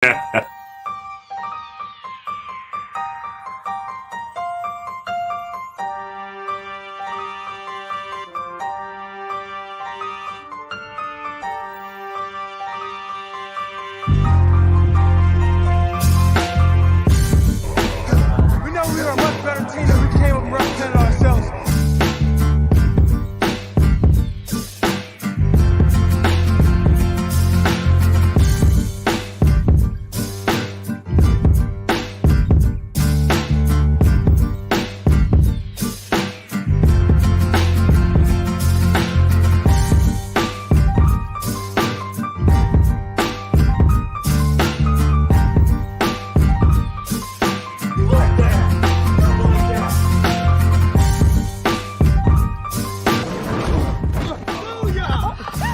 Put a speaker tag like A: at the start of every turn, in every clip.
A: We are a much better team than we came up and represented ourselves.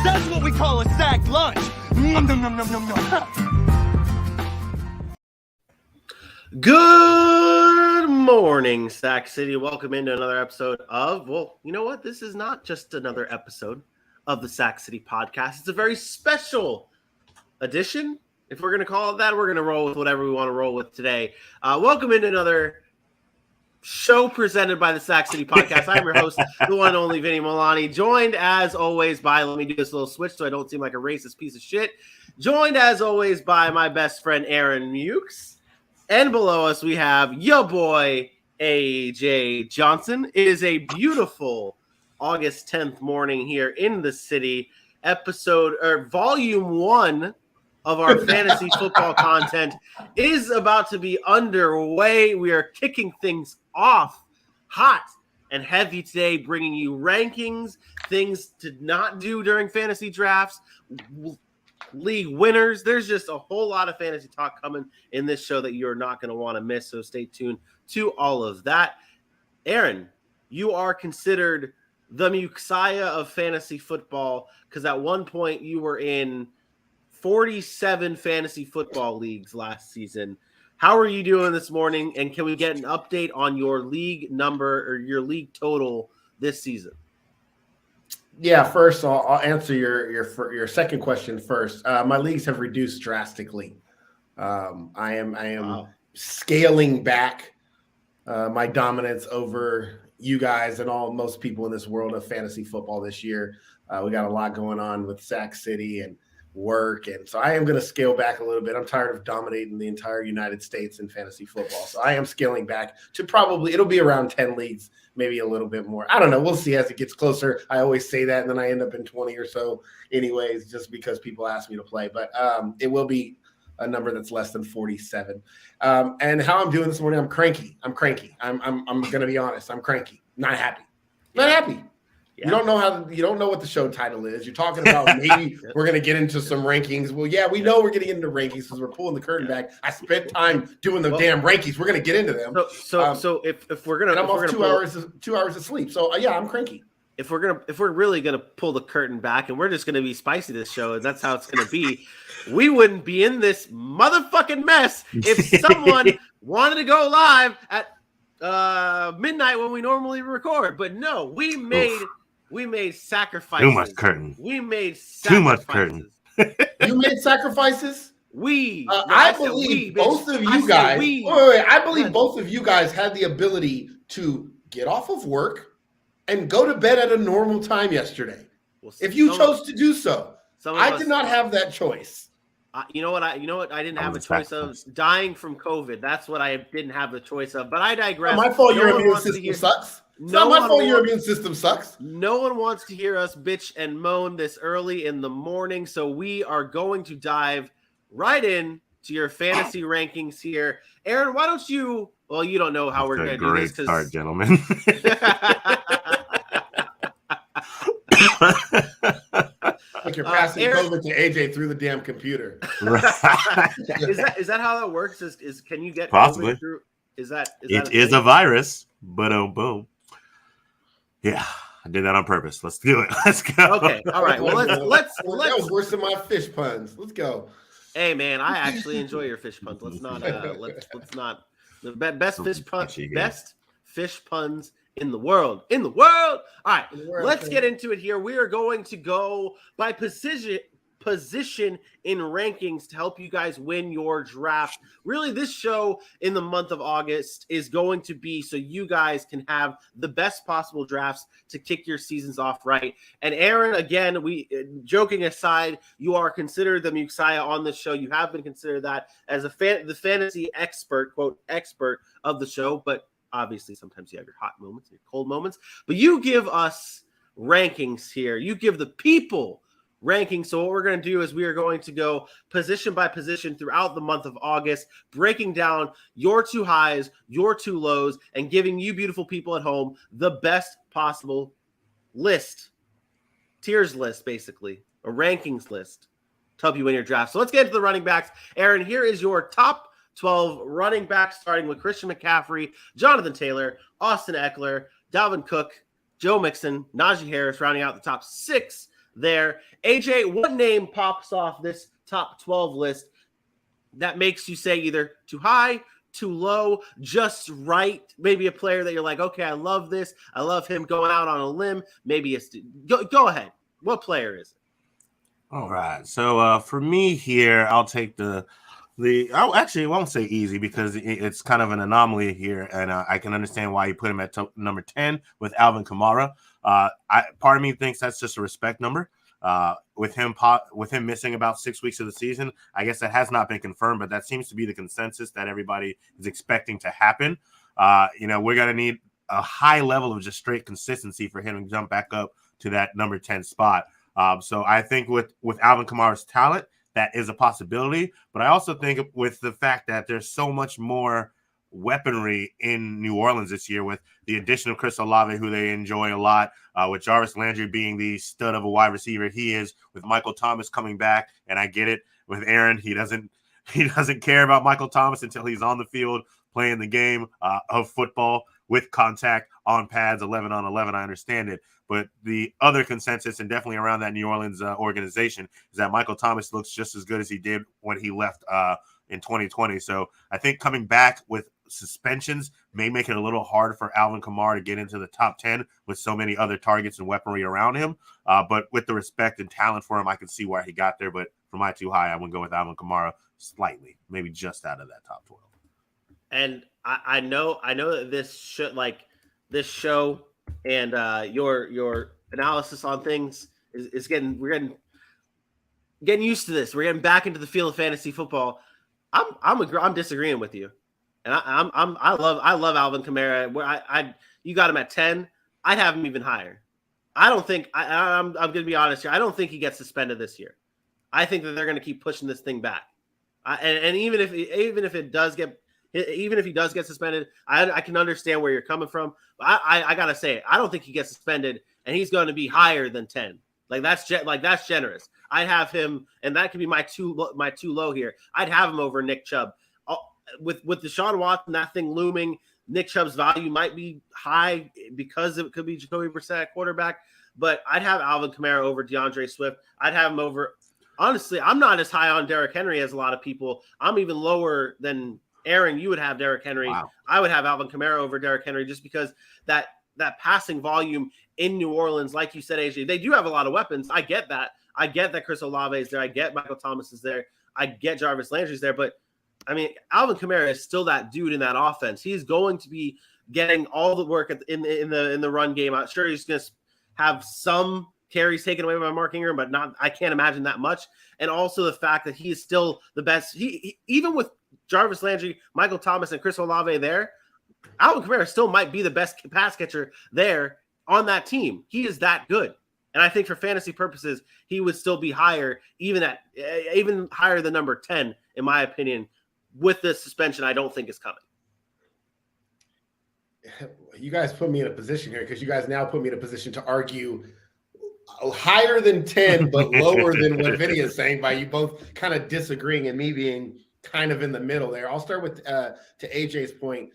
A: That's what we call a sacked lunch. Nom, nom, nom, nom, nom, nom.
B: Good morning, Sac City. Welcome into another episode of, well, you know what? This is not just another episode of the Sac City podcast. It's a very special edition. If we're going to call it that, we're going to roll with whatever we want to roll with today. Welcome into another show presented by the Sac City podcast. I'm your host, the one and only Vinny Milani, joined as always by, let me do this little switch so I don't seem like a racist piece of shit, joined as always by my best friend, Aaron Mukes. And below us, we have your boy, AJ Johnson. It is a beautiful August 10th morning here in the city. Volume 1 of our fantasy football content is about to be underway. We are kicking things off hot and heavy today, bringing you rankings, things to not do during fantasy drafts, league winners. There's just a whole lot of fantasy talk coming in this show that you're not going to want to miss, so stay tuned to all of that. Aaron, you are considered the Messiah of fantasy football because at one point you were in 47 fantasy football leagues last season. How are you doing this morning? And can we get an update on your league number or your league total this season?
C: Yeah, first I'll answer your second question first. My leagues have reduced drastically. I am scaling back my dominance over you guys and most people in this world of fantasy football this year. We got a lot going on with Sac City and work, and so I am going to scale back a little bit. I'm tired of dominating the entire United States in fantasy football, so I am scaling back to it'll be around 10 leagues, maybe a little bit more. I don't know. We'll see as it gets closer. I always say that, and then I end up in 20 or so anyways, just because people ask me to play. But it will be a number that's less than 47. And how I'm doing this morning, I'm cranky. I'm going to be honest. I'm cranky. Not happy. Not happy. Yeah. You don't know what the show title is. You're talking about maybe we're going to get into some rankings. Well, yeah, we know we're getting into rankings because we're pulling the curtain back. I spent time doing the damn rankings. We're going to get into them.
B: So if we're going to,
C: I'm off 2 hours of sleep. So yeah, I'm cranky.
B: If we're really going to pull the curtain back and we're just going to be spicy this show, and that's how it's going to be, we wouldn't be in this motherfucking mess if someone wanted to go live at midnight when we normally record. But no, we made sacrifices.
D: Too much curtain.
B: We made sacrifices.
D: Too much curtain.
C: You made sacrifices?
B: I
C: believe both of you guys. I believe both of you guys had the ability to get off of work and go to bed at a normal time yesterday. Well, if you chose to do so. I did not have that choice.
B: You know what? I didn't have a choice of dying from COVID. That's what I didn't have the choice of. But I digress.
C: My fault. Your immune system sucks. It's not my fault your immune system sucks.
B: No one wants to hear us bitch and moan this early in the morning, so we are going to dive right in to your fantasy rankings here. Aaron, why don't you – well, you don't know how we're going to do this.
D: Great start, gentlemen.
C: Like you're passing COVID to AJ through the damn computer.
B: Is that how that works? Is can you get
D: possibly
B: COVID through?
D: It is a virus, but boom. Yeah, I did that on purpose. Let's do it. Let's go.
B: Okay, all right. Well, let's.
C: That was worse than my fish puns. Let's go.
B: Hey man, I actually enjoy your fish puns. Let's not. Let's not. The best fish puns in the world. All right, let's get into it here. We are going to go by position position in rankings to help you guys win your draft. Really, this show in the month of August is going to be so you guys can have the best possible drafts to kick your seasons off right. And Aaron, again, joking aside, you are considered the Messiah on this show. You have been considered that as the fantasy expert, quote, expert of the show. But obviously, sometimes you have your hot moments, your cold moments. But you give us rankings here. You give the people rankings. So what we're going to do is we are going to go position by position throughout the month of August, breaking down your 2 highs, your 2 lows, and giving you beautiful people at home the best possible list, tiers list, basically, a rankings list to help you win your draft. So let's get into the running backs. Aaron, here is your top 12 running backs, starting with Christian McCaffrey, Jonathan Taylor, Austin Eckler, Dalvin Cook, Joe Mixon, Najee Harris, rounding out the top 6 there. AJ, what name pops off this top 12 list that makes you say either too high, too low, just right? Maybe a player that you're like, okay, I love this. I love him going out on a limb. Maybe it's go ahead. What player is it?
D: All right. So for me here, I'll take I won't say easy because it's kind of an anomaly here, and I can understand why you put him at number 10 with Alvin Kamara. Part of me thinks that's just a respect number. With him missing about 6 weeks of the season, I guess that has not been confirmed, but that seems to be the consensus that everybody is expecting to happen. We're going to need a high level of just straight consistency for him to jump back up to that number 10 spot. So I think with Alvin Kamara's talent, that is a possibility. But I also think with the fact that there's so much more weaponry in New Orleans this year with the addition of Chris Olave, who they enjoy a lot, with Jarvis Landry being the stud of a wide receiver he is, with Michael Thomas coming back, and I get it. With Aaron, he doesn't care about Michael Thomas until he's on the field playing the game of football with contact on pads, 11 on 11. I understand it. But the other consensus, and definitely around that New Orleans organization, is that Michael Thomas looks just as good as he did when he left in 2020. So I think coming back with suspensions may make it a little hard for Alvin Kamara to get into the top 10 with so many other targets and weaponry around him. But with the respect and talent for him, I can see why he got there. But for my too high, I would go with Alvin Kamara slightly, maybe just out of that top 12.
B: And I know that this show and your analysis on things is we're getting used to this. We're getting back into the field of fantasy football. I'm disagreeing with you, and I love Alvin Kamara. Where you got him at 10, I'd have him even higher. I don't think I'm going to be honest here. I don't think he gets suspended this year. I think that they're going to keep pushing this thing back. And even if he does get suspended, I can understand where you're coming from. But I gotta say, I don't think he gets suspended, and he's going to be higher than 10. That's generous. I'd have him, and that could be my too low here. I'd have him over Nick Chubb. With Deshaun Watson, that thing looming, Nick Chubb's value might be high because it could be Jacoby Brissett at quarterback. But I'd have Alvin Kamara over DeAndre Swift. I'd have him over. Honestly, I'm not as high on Derrick Henry as a lot of people. I'm even lower than Aaron. You would have Derrick Henry. Wow. I would have Alvin Kamara over Derrick Henry just because that passing volume in New Orleans, like you said, AJ, they do have a lot of weapons. I get that. I get that Chris Olave is there. I get Michael Thomas is there. I get Jarvis Landry's there. But, I mean, Alvin Kamara is still that dude in that offense. He's going to be getting all the work in the run game. I'm sure he's going to have some carries taken away by Mark Ingram, but not. I can't imagine that much. And also the fact that he is still the best. He even with Jarvis Landry, Michael Thomas, and Chris Olave there, Alvin Kamara still might be the best pass catcher there on that team. He is that good. And I think for fantasy purposes, he would still be higher, even higher than number 10, in my opinion. With this suspension, I don't think is coming.
C: You guys put me in a position here because you guys now put me in a position to argue higher than 10, but lower than what Vinny is saying by you both kind of disagreeing and me being kind of in the middle there. I'll start with to AJ's point.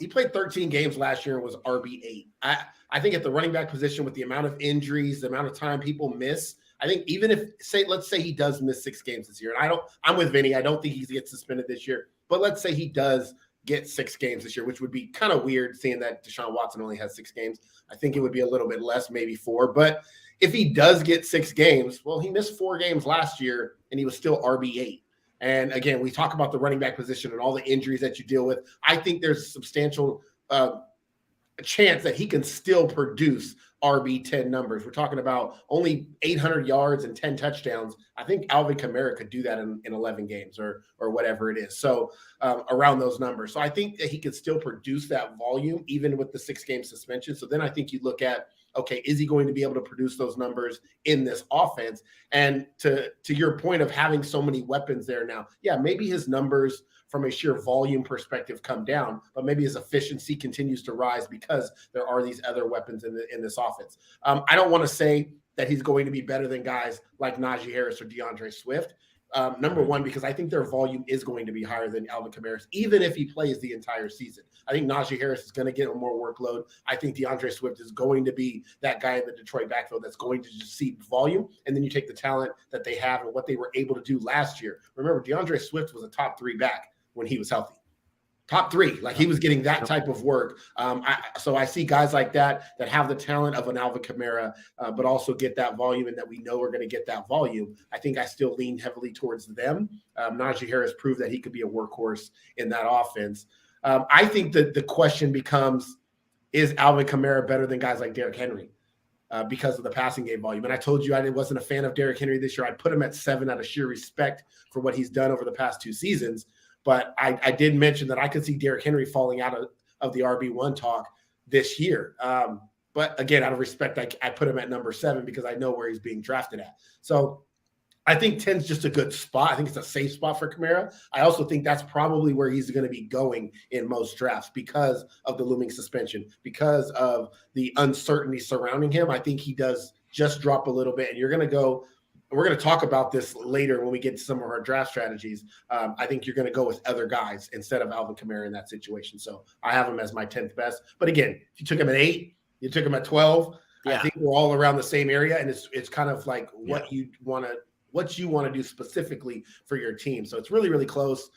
C: He played 13 games last year and was RB8. I think at the running back position with the amount of injuries, the amount of time people miss, I think even if let's say he does miss 6 games this year, and I'm with Vinny. I don't think he gets suspended this year, but let's say he does get 6 games this year, which would be kind of weird seeing that Deshaun Watson only has 6 games. I think it would be a little bit less, maybe 4, but if he does get 6 games, well, he missed 4 games last year and he was still RB8. And again, we talk about the running back position and all the injuries that you deal with. I think there's a substantial chance that he can still produce RB10 numbers. We're talking about only 800 yards and 10 touchdowns. I think Alvin Kamara could do that in 11 games or whatever it is. So around those numbers. So I think that he could still produce that volume even with the 6-game suspension. So then I think you look at, okay, is he going to be able to produce those numbers in this offense? And to your point of having so many weapons there now, yeah, maybe his numbers from a sheer volume perspective come down, but maybe his efficiency continues to rise because there are these other weapons in this offense. I don't want to say that he's going to be better than guys like Najee Harris or DeAndre Swift. Number one, because I think their volume is going to be higher than Alvin Kamara's, even if he plays the entire season. I think Najee Harris is going to get more workload. I think DeAndre Swift is going to be that guy in the Detroit backfield that's going to just see volume. And then you take the talent that they have and what they were able to do last year. Remember, DeAndre Swift was a top 3 back when he was healthy. Top 3, like he was getting that type of work. So I see guys like that have the talent of an Alvin Kamara, but also get that volume, and that we know we're going to get that volume. I think I still lean heavily towards them. Najee Harris proved that he could be a workhorse in that offense. I think that the question becomes, is Alvin Kamara better than guys like Derrick Henry because of the passing game volume? And I told you I wasn't a fan of Derrick Henry this year. I put him at 7 out of sheer respect for what he's done over the past 2 seasons. But I did mention that I could see Derrick Henry falling out of the RB1 talk this year. But again, out of respect, I put him at number 7 because I know where he's being drafted at. So I think 10 is just a good spot. I think it's a safe spot for Kamara. I also think that's probably where he's going to be going in most drafts because of the looming suspension, because of the uncertainty surrounding him. I think he does just drop a little bit, and you're going to go – we're going to talk about this later when we get to some of our draft strategies. I think you're going to go with other guys instead of Alvin Kamara in that situation. So I have him as my 10th best. But again, if you took him at 8, you took him at 12, I think we're all around the same area. And it's kind of like what you want to do specifically for your team. So it's really, really close.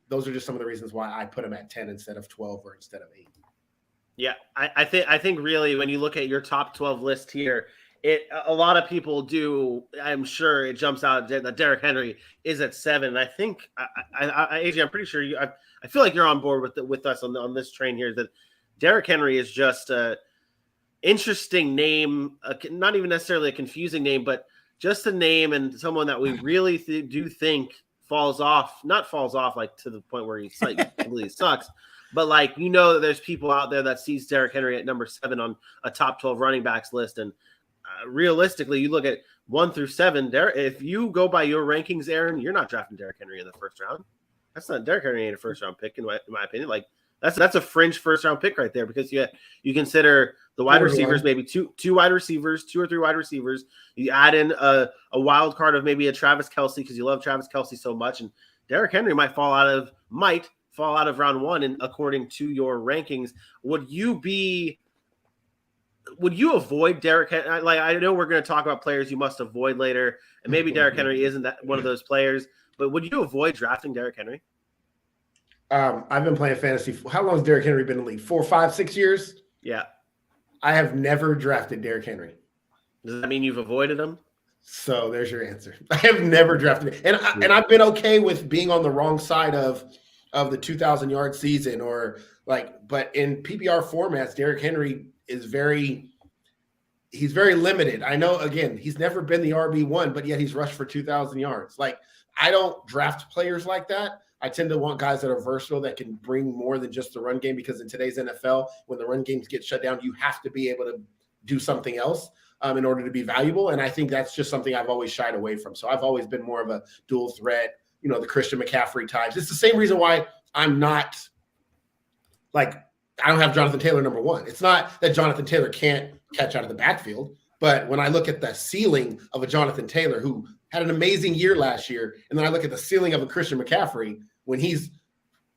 C: Those are just some of the reasons why I put him at 10 instead of 12 or instead of 8.
B: Yeah, I think really when you look at your top 12 list here, a lot of people do. I'm sure it jumps out that Derrick Henry is at 7. And I think, AJ, I'm pretty sure I feel like you're on board with us on this train here. That Derrick Henry is just a interesting name, not even necessarily a confusing name, but just a name and someone that we really do think not falls off like to the point where he's like completely sucks. But like, that there's people out there that sees Derrick Henry at number 7 on a top 12 running backs list, and realistically, you look at 1 through 7. If you go by your rankings, Aaron, you're not drafting Derrick Henry in the first round. That's not Derrick Henry ain't a first round pick in my opinion. Like that's a fringe first round pick right there, because you consider the wide receivers, maybe two wide receivers, 2 or 3 wide receivers. You add in a wild card of maybe a Travis Kelce because you love Travis Kelce so much, and Derrick Henry might fall out of round 1. And according to your rankings, would you avoid Derrick Henry? Like, I know we're going to talk about players you must avoid later, and maybe Derrick Henry isn't that one of those players, but would you avoid drafting Derrick Henry?
C: I've been playing fantasy. How long has Derrick Henry been in the league? 4, 5, 6 years?
B: Yeah.
C: I have never drafted Derrick Henry.
B: Does that mean you've avoided him?
C: So there's your answer. I have never drafted him. And I've been okay with being on the wrong side of the 2,000-yard season but in PPR formats, Derrick Henry is he's very limited. I know, again, he's never been the RB1, but yet he's rushed for 2,000 yards. Like, I don't draft players like that. I tend to want guys that are versatile, that can bring more than just the run game, because in today's NFL, when the run games get shut down, you have to be able to do something else in order to be valuable. And I think that's just something I've always shied away from. So I've always been more of a dual threat, the Christian McCaffrey types. It's the same reason why I'm not I don't have Jonathan Taylor number 1. It's not that Jonathan Taylor can't catch out of the backfield, but when I look at the ceiling of a Jonathan Taylor who had an amazing year last year, and then I look at the ceiling of a Christian McCaffrey when he's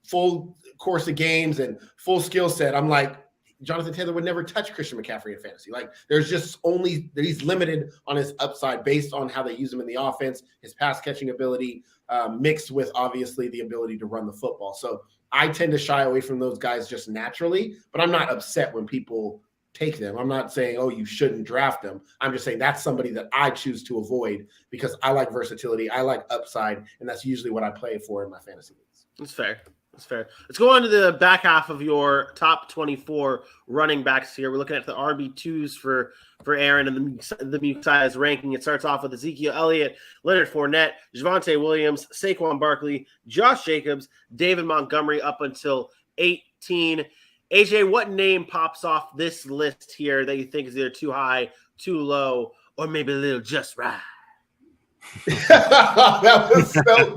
C: full course of games and full skill set, I'm like, Jonathan Taylor would never touch Christian McCaffrey in fantasy. Like, there's just only that he's limited on his upside based on how they use him in the offense, his pass catching ability, mixed with obviously the ability to run the football. So I tend to shy away from those guys just naturally, but I'm not upset when people take them. I'm not saying, oh, you shouldn't draft them. I'm just saying that's somebody that I choose to avoid because I like versatility. I like upside, and that's usually what I play for in my fantasy leagues.
B: That's fair. That's fair. Let's go on to the back half of your top 24 running backs here. We're looking at the RB2s for Aaron and the Mukai's ranking. It starts off with Ezekiel Elliott, Leonard Fournette, Javonte Williams, Saquon Barkley, Josh Jacobs, David Montgomery up until 18. AJ, what name pops off this list here that you think is either too high, too low, or maybe a little just right?
C: That was so.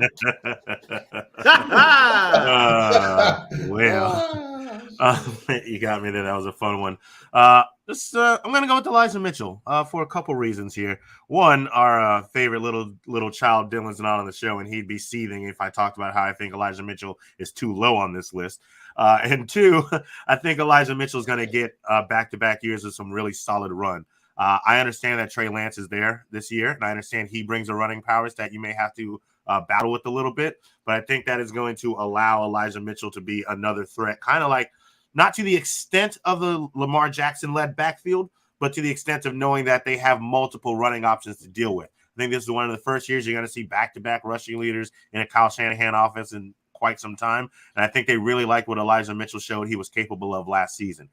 D: You got me there. That was a fun one. I'm going to go with Elijah Mitchell for a couple reasons here. One, our favorite little child Dylan's not on the show, and he'd be seething if I talked about how I think Elijah Mitchell is too low on this list. And two, I think Elijah Mitchell is going to get back-to-back years of some really solid run. I understand that Trey Lance is there this year, and I understand he brings a running powers that you may have to battle with a little bit, but I think that is going to allow Elijah Mitchell to be another threat, kind of like not to the extent of the Lamar Jackson-led backfield, but to the extent of knowing that they have multiple running options to deal with. I think this is one of the first years you're going to see back-to-back rushing leaders in a Kyle Shanahan offense in quite some time, and I think they really like what Elijah Mitchell showed he was capable of last season.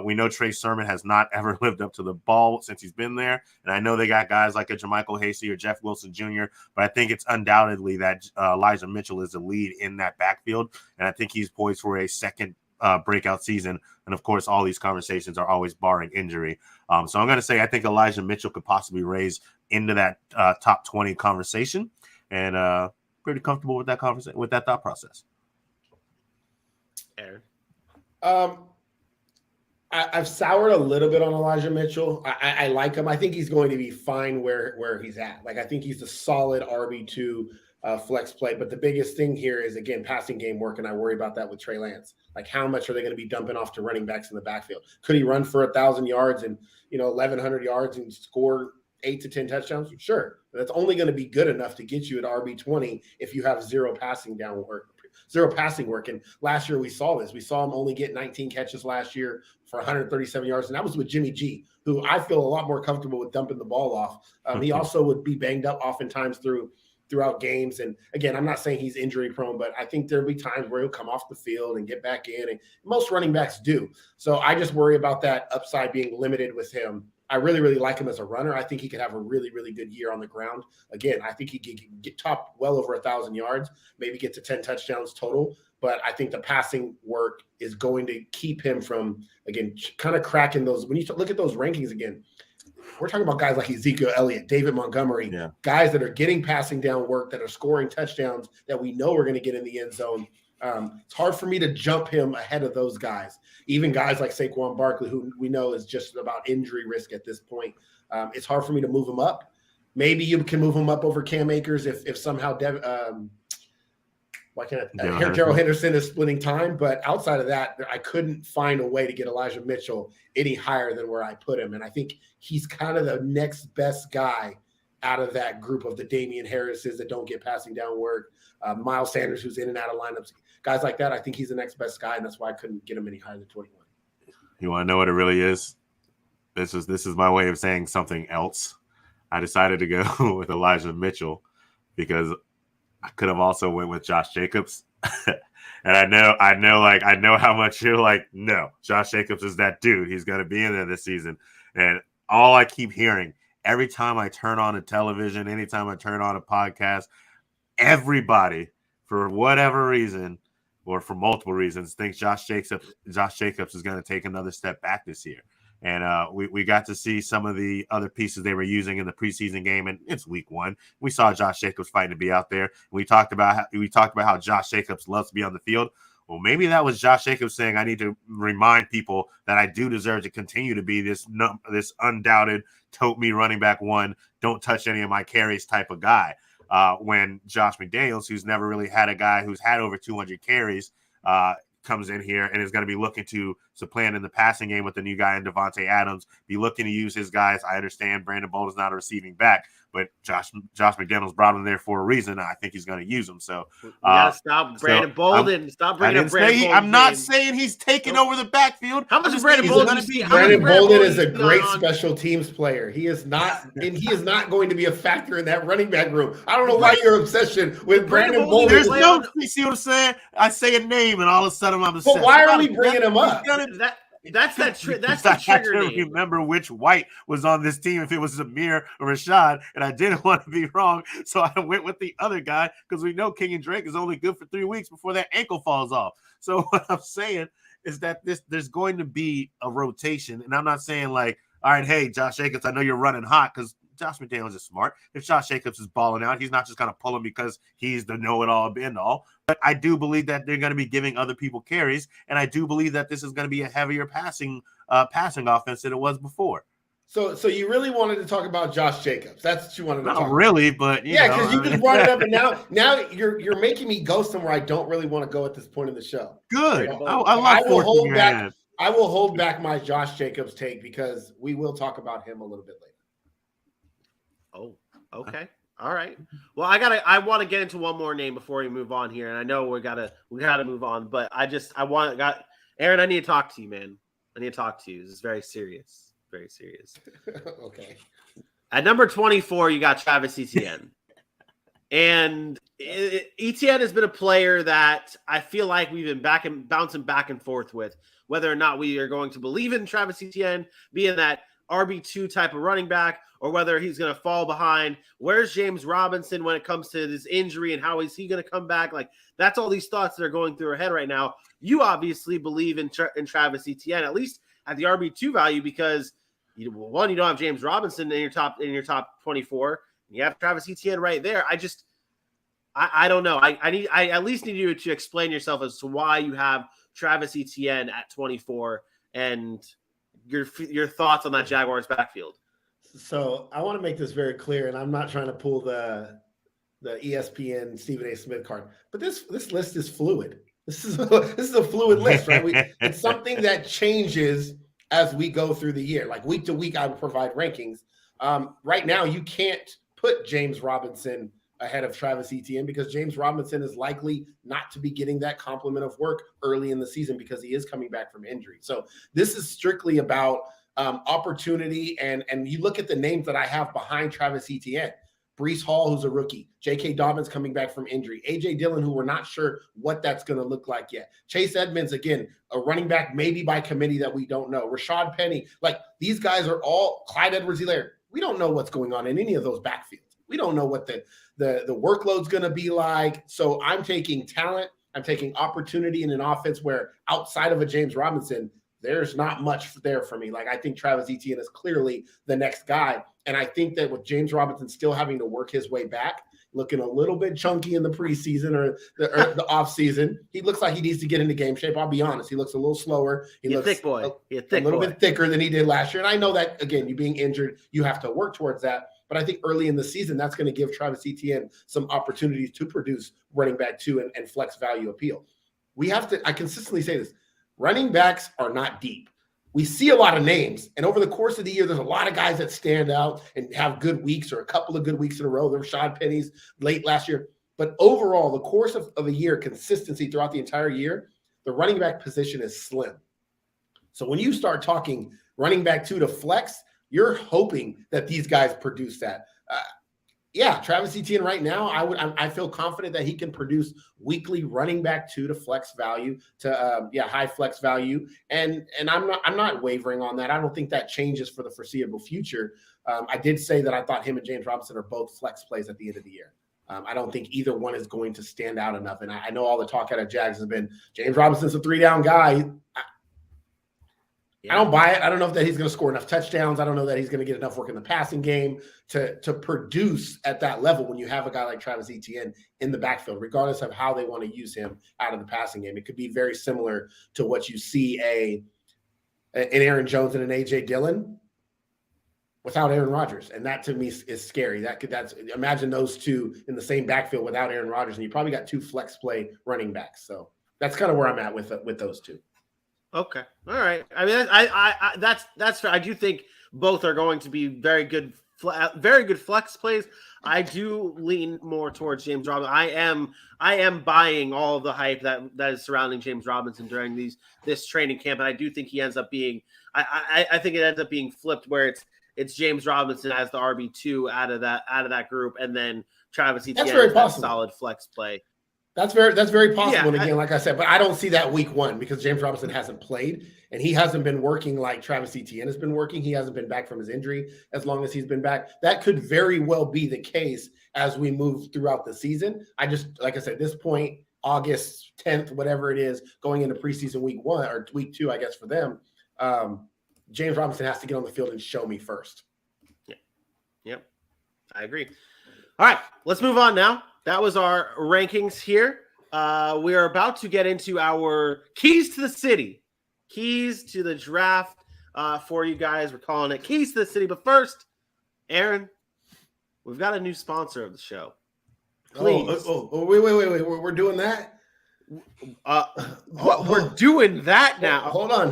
D: We know Trey Sermon has not ever lived up to the ball since he's been there, and I know they got guys like a Jermichael Hasty or Jeff Wilson Jr., but I think it's undoubtedly that Elijah Mitchell is the lead in that backfield, and I think he's poised for a second breakout season, and of course all these conversations are always barring injury. So I'm going to say I think Elijah Mitchell could possibly raise into that top 20 conversation, and pretty comfortable with that conversation, with that thought process.
B: Aaron?
C: I've soured a little bit on Elijah Mitchell. I like him. I think he's going to be fine where he's at. Like, I think he's a solid RB2 flex play. But the biggest thing here is, again, passing game work, and I worry about that with Trey Lance. Like, how much are they going to be dumping off to running backs in the backfield? Could he run for 1,000 yards and 1,100 yards and score 8 to 10 touchdowns? Sure. But that's only going to be good enough to get you at RB20 if you have zero passing work. And last year we saw this. We saw him only get 19 catches last year for 137 yards. And that was with Jimmy G, who I feel a lot more comfortable with dumping the ball off. He also would be banged up oftentimes throughout games. And again, I'm not saying he's injury prone, but I think there'll be times where he'll come off the field and get back in. And most running backs do. So I just worry about that upside being limited with him. I really, really like him as a runner. I think he could have a really, really good year on the ground. Again, I think he could get top well over 1,000 yards, maybe get to 10 touchdowns total. But I think the passing work is going to keep him from, again, kind of cracking those. When you look at those rankings again, we're talking about guys like Ezekiel Elliott, David Montgomery, guys that are getting passing down work, that are scoring touchdowns that we know are going to get in the end zone. It's hard for me to jump him ahead of those guys. Even guys like Saquon Barkley, who we know is just about injury risk at this point. It's hard for me to move him up. Maybe you can move him up over Cam Akers if somehow Darrell Henderson is splitting time. But outside of that, I couldn't find a way to get Elijah Mitchell any higher than where I put him. And I think he's kind of the next best guy out of that group of the Damien Harrises that don't get passing down work, Miles Sanders, who's in and out of lineups, guys like that. I think he's the next best guy, and that's why I couldn't get him any higher than 21.
D: You want to know what it really is? This is my way of saying something else. I decided to go with Elijah Mitchell because I could have also went with Josh Jacobs. And I know how much you're like, no, Josh Jacobs is that dude. He's going to be in there this season. And all I keep hearing every time I turn on a television, anytime I turn on a podcast, everybody, for whatever reason or for multiple reasons, thinks Josh Jacobs is going to take another step back this year. And we got to see some of the other pieces they were using in the preseason game, and it's week 1. We saw Josh Jacobs fighting to be out there. We talked about how Josh Jacobs loves to be on the field. Well, maybe that was Josh Jacobs saying, I need to remind people that I do deserve to continue to be this undoubted tote me running back 1, don't touch any of my carries type of guy. When Josh McDaniels, who's never really had a guy who's had over 200 carries, comes in here and is going to be looking to supplant in the passing game with the new guy in Devontae Adams, be looking to use his guys. I understand Brandon Bolden's not a receiving back, but Josh McDaniels brought him there for a reason. I think he's going to use him. So
B: you gotta stop Brandon Bolden. Stop bringing up Brandon Bolden.
D: I'm not saying he's taking over the backfield.
B: How much is Brandon Bolden going to be?
C: Brandon Bolden is a great special teams player. He is not, and he is not going to be a factor in that running back room. I don't know why your obsession with Brandon Bolden.
D: There's no, you see what I'm saying? I say a name, and all of a sudden I'm upset.
C: But why are we bringing him up?
B: That's the trigger name.
D: Remember which white was on this team, if it was Zamir or Rashad, and I didn't want to be wrong, so I went with the other guy because we know King and Drake is only good for 3 weeks before that ankle falls off. So what I'm saying is that there's going to be a rotation, and I'm not saying like, all right, hey, Josh Jacobs, I know you're running hot because Josh McDaniels is smart. If Josh Jacobs is balling out, he's not just going to pull him because he's the know-it-all, end-all. But I do believe that they're going to be giving other people carries, and I do believe that this is going to be a heavier passing offense than it was before.
C: So you really wanted to talk about Josh Jacobs? That's what you wanted to talk about?
D: Not really, but
C: because you just brought it up, and now you're making me go somewhere I don't really want to go at this point in the show.
D: Good. I will hold back.
C: I will hold back my Josh Jacobs take because we will talk about him a little bit later.
B: Oh, okay. All right. Well, I want to get into one more name before we move on here. And I know we gotta move on, but Aaron, I need to talk to you, man. I need to talk to you. This is very serious. Very serious.
C: Okay.
B: At number 24, you got Travis Etienne. And Etienne has been a player that I feel like we've been bouncing back and forth with, whether or not we are going to believe in Travis Etienne being that RB2 type of running back, or whether he's going to fall behind. Where's James Robinson when it comes to this injury, and how is he going to come back? Like, that's all these thoughts that are going through our head right now. You obviously believe in Travis Etienne, at least at the RB2 value, because you don't have James Robinson in your top 24. And you have Travis Etienne right there. I don't know. I at least need you to explain yourself as to why you have Travis Etienne at 24 and your thoughts on that Jaguars backfield. So
C: I want to make this very clear, and I'm not trying to pull the ESPN Stephen A. Smith card, but this list is fluid. This is a fluid list, right? It's something that changes as we go through the year. Like week to week, I would provide rankings. Right now, you can't put James Robinson ahead of Travis Etienne because James Robinson is likely not to be getting that complement of work early in the season because he is coming back from injury. So this is strictly about opportunity. And you look at the names that I have behind Travis Etienne: Breece Hall, who's a rookie; J.K. Dobbins coming back from injury; A.J. Dillon, who we're not sure what that's going to look like yet; Chase Edmonds, again, a running back maybe by committee that we don't know; Rashad Penny. Like, these guys are all Clyde Edwards-Helaire. We don't know what's going on in any of those backfields. We don't know what the workload's going to be like. So I'm taking talent. I'm taking opportunity in an offense where outside of a James Robinson, there's not much there for me. Like, I think Travis Etienne is clearly the next guy. And I think that with James Robinson still having to work his way back, looking a little bit chunky in the preseason or the offseason, he looks like he needs to get into game shape. I'll be honest. He looks a little slower. He looks
B: thick boy.
C: A little bit thicker than he did last year. And I know that, again, you being injured, you have to work towards that. But I think early in the season, that's going to give Travis Etienne some opportunities to produce running back 2 and flex value appeal. I consistently say this: running backs are not deep. We see a lot of names, and over the course of the year, there's a lot of guys that stand out and have good weeks or a couple of good weeks in a row. The Rashad Pennies late last year. But overall, the course of a year, consistency throughout the entire year, the running back position is slim. So when you start talking running back 2 to flex, you're hoping that these guys produce that. Travis Etienne right now, I feel confident that he can produce weekly running back 2 to flex value to high flex value, and I'm not wavering on that. I don't think that changes for the foreseeable future. I did say that I thought him and James Robinson are both flex plays at the end of the year. I don't think either one is going to stand out enough, and I know all the talk out of Jags has been James Robinson's a 3-down guy. I don't buy it. I don't know if that he's going to score enough touchdowns. I don't know that he's going to get enough work in the passing game to produce at that level when you have a guy like Travis Etienne in the backfield, regardless of how they want to use him out of the passing game. It could be very similar to what you see an Aaron Jones and an A.J. Dillon without Aaron Rodgers. And that to me is scary. Imagine those two in the same backfield without Aaron Rodgers, and you probably got 2 flex play running backs. So that's kind of where I'm at with those two.
B: Okay. All right. I mean, I that's fair. I do think both are going to be very good very good flex plays. I do lean more towards James Robinson. I am buying all of the hype that is surrounding James Robinson during this training camp, and I do think he ends up being. I think it ends up being flipped where it's James Robinson as the RB2 out of that group, and then Travis Etienne as that solid flex play.
C: That's very possible. And again, like I said, but I don't see that week 1 because James Robinson hasn't played and he hasn't been working like Travis Etienne has been working. He hasn't been back from his injury as long as he's been back. That could very well be the case as we move throughout the season. I just, like I said, at this point, August 10th, whatever it is, going into preseason week 1 or week 2, I guess for them, James Robinson has to get on the field and show me first.
B: Yeah. Yep. I agree. All right, let's move on now. That was our rankings here. We are about to get into our keys to the city, keys to the draft for you guys. We're calling it Keys to the City. But first, Aaron, we've got a new sponsor of the show. Please.
C: Wait. We're doing that?
B: We're doing that now.
C: Hold on.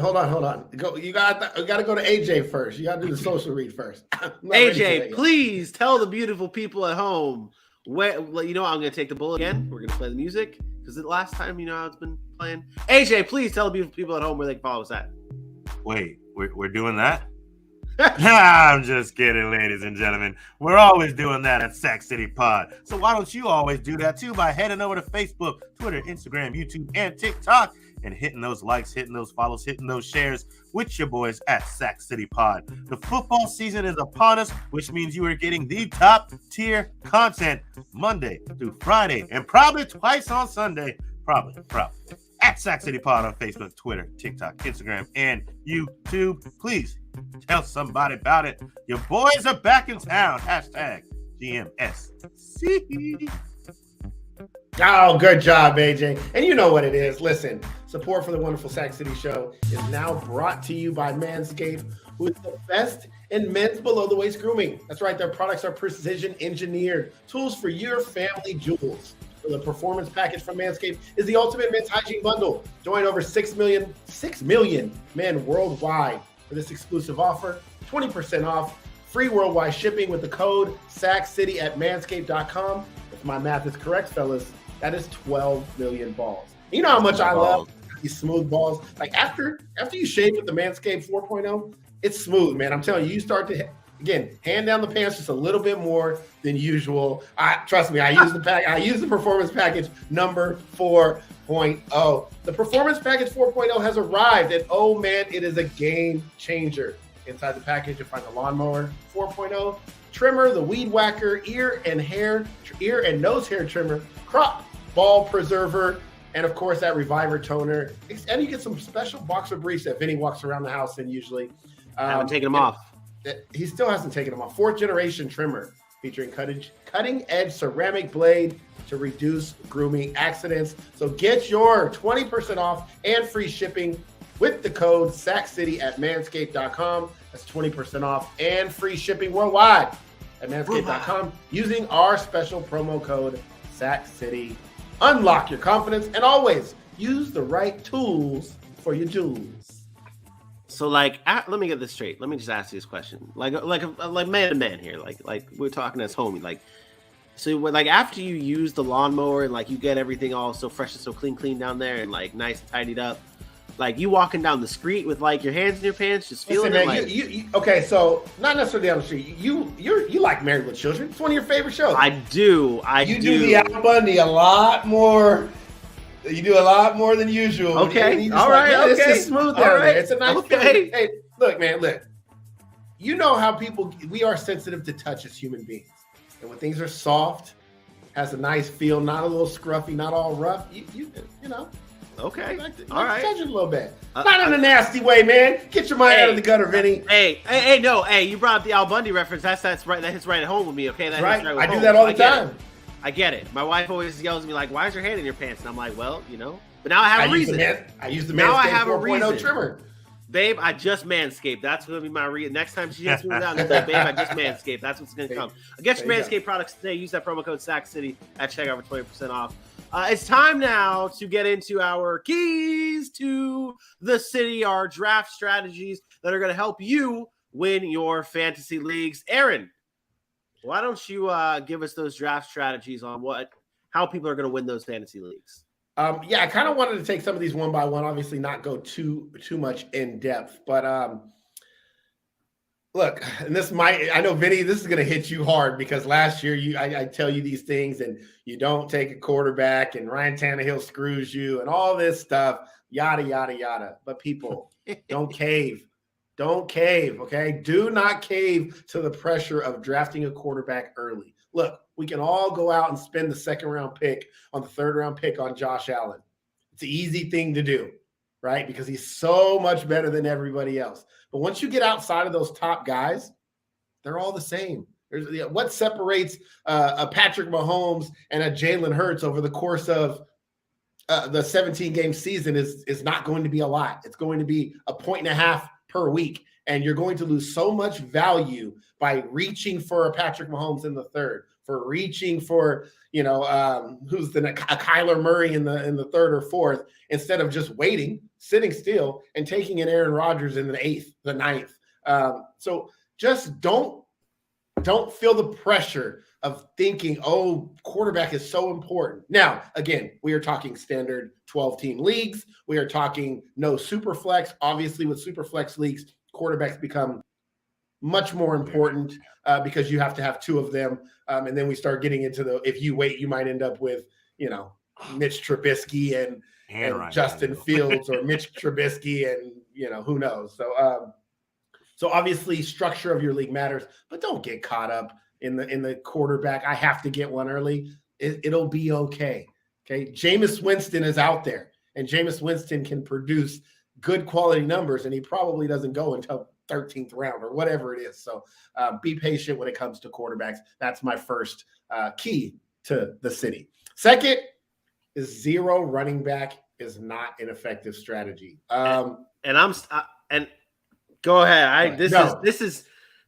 C: You got to go to AJ first. You got to do the social read first.
B: AJ, please tell the beautiful people at home. I'm going to take the bullet again. We're going to play the music because the last time, how it's been playing. AJ, please tell the beautiful people at home where they can follow us at.
D: Wait, we're doing that? I'm just kidding, ladies and gentlemen. We're always doing that at Sac City Pod. So why don't you always do that too by heading over to Facebook, Twitter, Instagram, YouTube, and TikTok and hitting those likes, hitting those follows, hitting those shares with your boys at Sac City Pod. The football season is upon us, which means you are getting the top tier content Monday through Friday and probably twice on Sunday. Probably. At Sac City Pod on Facebook, Twitter, TikTok, Instagram, and YouTube. Please tell somebody about it. Your boys are back in town. Hashtag GMSC.
C: Oh, good job, AJ. And you know what it is. Listen, support for the wonderful Sac City Show is now brought to you by Manscaped, who is the best in men's below-the-waist grooming. That's right. Their products are precision-engineered tools for your family jewels. So the performance package from Manscaped is the ultimate men's hygiene bundle. Join over 6 million men worldwide for this exclusive offer. 20% off, free worldwide shipping with the code SACCity at manscaped.com. If my math is correct, fellas, that is 12 million balls. You know how much I love these smooth balls. Like after you shave with the Manscaped 4.0, it's smooth, man. I'm telling you, you start to again hand down the pants just a little bit more than usual. Trust me, I use the performance package number 4.0. The performance package 4.0 has arrived, and oh man, it is a game changer. Inside the package, you'll find the lawnmower 4.0, trimmer, the weed whacker, ear and nose hair trimmer, crop ball preserver, and of course that reviver toner. And you get some special boxer briefs that Vinny walks around the house in usually.
B: I haven't taken them off.
C: He still hasn't taken them off. 4th generation trimmer featuring cutting edge ceramic blade to reduce grooming accidents. So get your 20% off and free shipping with the code SACCity at manscaped.com. That's 20% off and free shipping worldwide at manscaped.com using our special promo code SACCity. Unlock your confidence and always use the right tools for your jewels.
B: So, let me get this straight. Let me just ask you this question, like man to man here, like we're talking as homie. So after you use the lawnmower and you get everything all so fresh and so clean down there and nice and tidied up, you walking down the street with your hands in your pants, just feeling it.
C: Okay, so not necessarily down the street. You like Married with Children? It's one of your favorite shows.
B: I do. You
C: do the Al Bundy a lot more. You do a lot more than usual.
B: Okay. All right. Okay.
C: It's just smooth down there. It's a nice feeling. Hey, look, man, look. You know how we are sensitive to touch as human beings. And when things are soft, has a nice feel, not a little scruffy, not all rough, you know.
B: Okay.
C: All right. Touch it a little bit. Not in a nasty way, man. Get your mind out of the gutter, Vinny.
B: Hey, no. Hey, you brought up the Al Bundy reference. That's right. That hits right at home with me, okay? That
C: right.
B: Hits right
C: I do
B: home.
C: that all the time.
B: I get it. My wife always yells at me why is your hand in your pants? And I'm like, well, But now I have a reason.
C: I use the Manscaped 4.0 trimmer.
B: Babe, I just Manscaped. That's going to be my reason. Next time she hits me down, I'm like, babe, I just Manscaped. That's what's going to come. Get your Manscaped products today. Use that promo code SACCity at checkout for 20% off. It's time now to get into our keys to the city, our draft strategies that are going to help you win your fantasy leagues. Aaron, Why don't you give us those draft strategies on how people are going to win those fantasy leagues?
C: Yeah, I kind of wanted to take some of these one by one, obviously not go too much in depth, but look, and I know, Vinny, this is going to hit you hard because last year I tell you these things and you don't take a quarterback and Ryan Tannehill screws you and all this stuff, yada, yada, yada. But people, don't cave. Don't cave, okay? Do not cave to the pressure of drafting a quarterback early. Look, we can all go out and spend the second-round pick on the third-round pick on Josh Allen. It's an easy thing to do, right? Because he's so much better than everybody else. But once you get outside of those top guys, they're all the same. What separates a Patrick Mahomes and a Jalen Hurts over the course of the 17-game season is not going to be a lot. It's going to be 1.5 points per week, and you're going to lose so much value by reaching for a Patrick Mahomes in the third, for reaching for a Kyler Murray in the third or fourth, instead of just waiting, sitting still, and taking an Aaron Rodgers in the eighth, the ninth. So just don't feel the pressure of thinking, oh, quarterback is so important. Now, again, we are talking standard 12-team leagues. We are talking no super flex. Obviously, with super flex leagues, quarterbacks become much more important because you have to have two of them. And then we start getting into if you wait, you might end up with, Mitch Trubisky and Justin Fields or Mitch Trubisky and, who knows. So obviously structure of your league matters, but don't get caught up in the quarterback. I have to get one early. It'll be okay. Okay. Jameis Winston is out there, and Jameis Winston can produce good quality numbers, and he probably doesn't go until 13th round or whatever it is. So be patient when it comes to quarterbacks. That's my first key to the city. Second is zero running back is not an effective strategy.
B: And go ahead.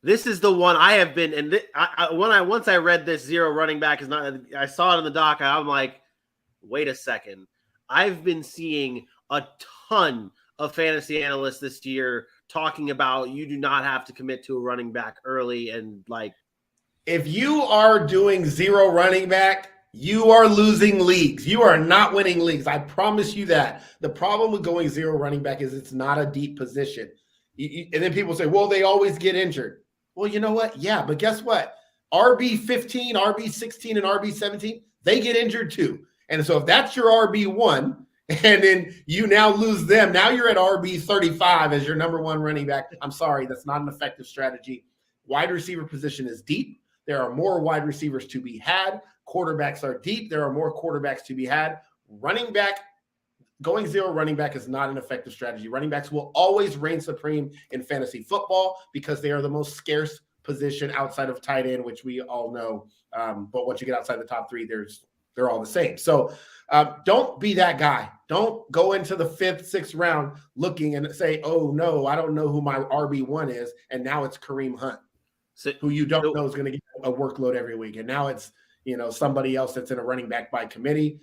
B: This is the one I have been, and once I read this zero running back is not, I saw it in the doc. I'm like, wait a second. I've been seeing a ton of fantasy analysts this year talking about you do not have to commit to a running back early, and like,
C: if you are doing zero running back, you are losing leagues. You are not winning leagues. I promise you that. The problem with going zero running back is it's not a deep position. And then people say, well, they always get injured. Well, you know what? Yeah, but guess what? RB15, RB16, and RB17, they get injured too. And so if that's your RB1, and then you now lose them, now you're at RB35 as your number one running back. I'm sorry, that's not an effective strategy. Wide receiver position is deep. There are more wide receivers to be had. Quarterbacks are deep. There are more quarterbacks to be had. Running back, going zero running back is not an effective strategy. Running backs will always reign supreme in fantasy football because they are the most scarce position outside of tight end, which we all know. But once you get outside the top three, they're all the same. So don't be that guy. Don't go into the 5th, 6th round looking and say, oh, no, I don't know who my RB1 is. And now it's Kareem Hunt, who you don't know is going to get a workload every week. And now it's, somebody else that's in a running back by committee.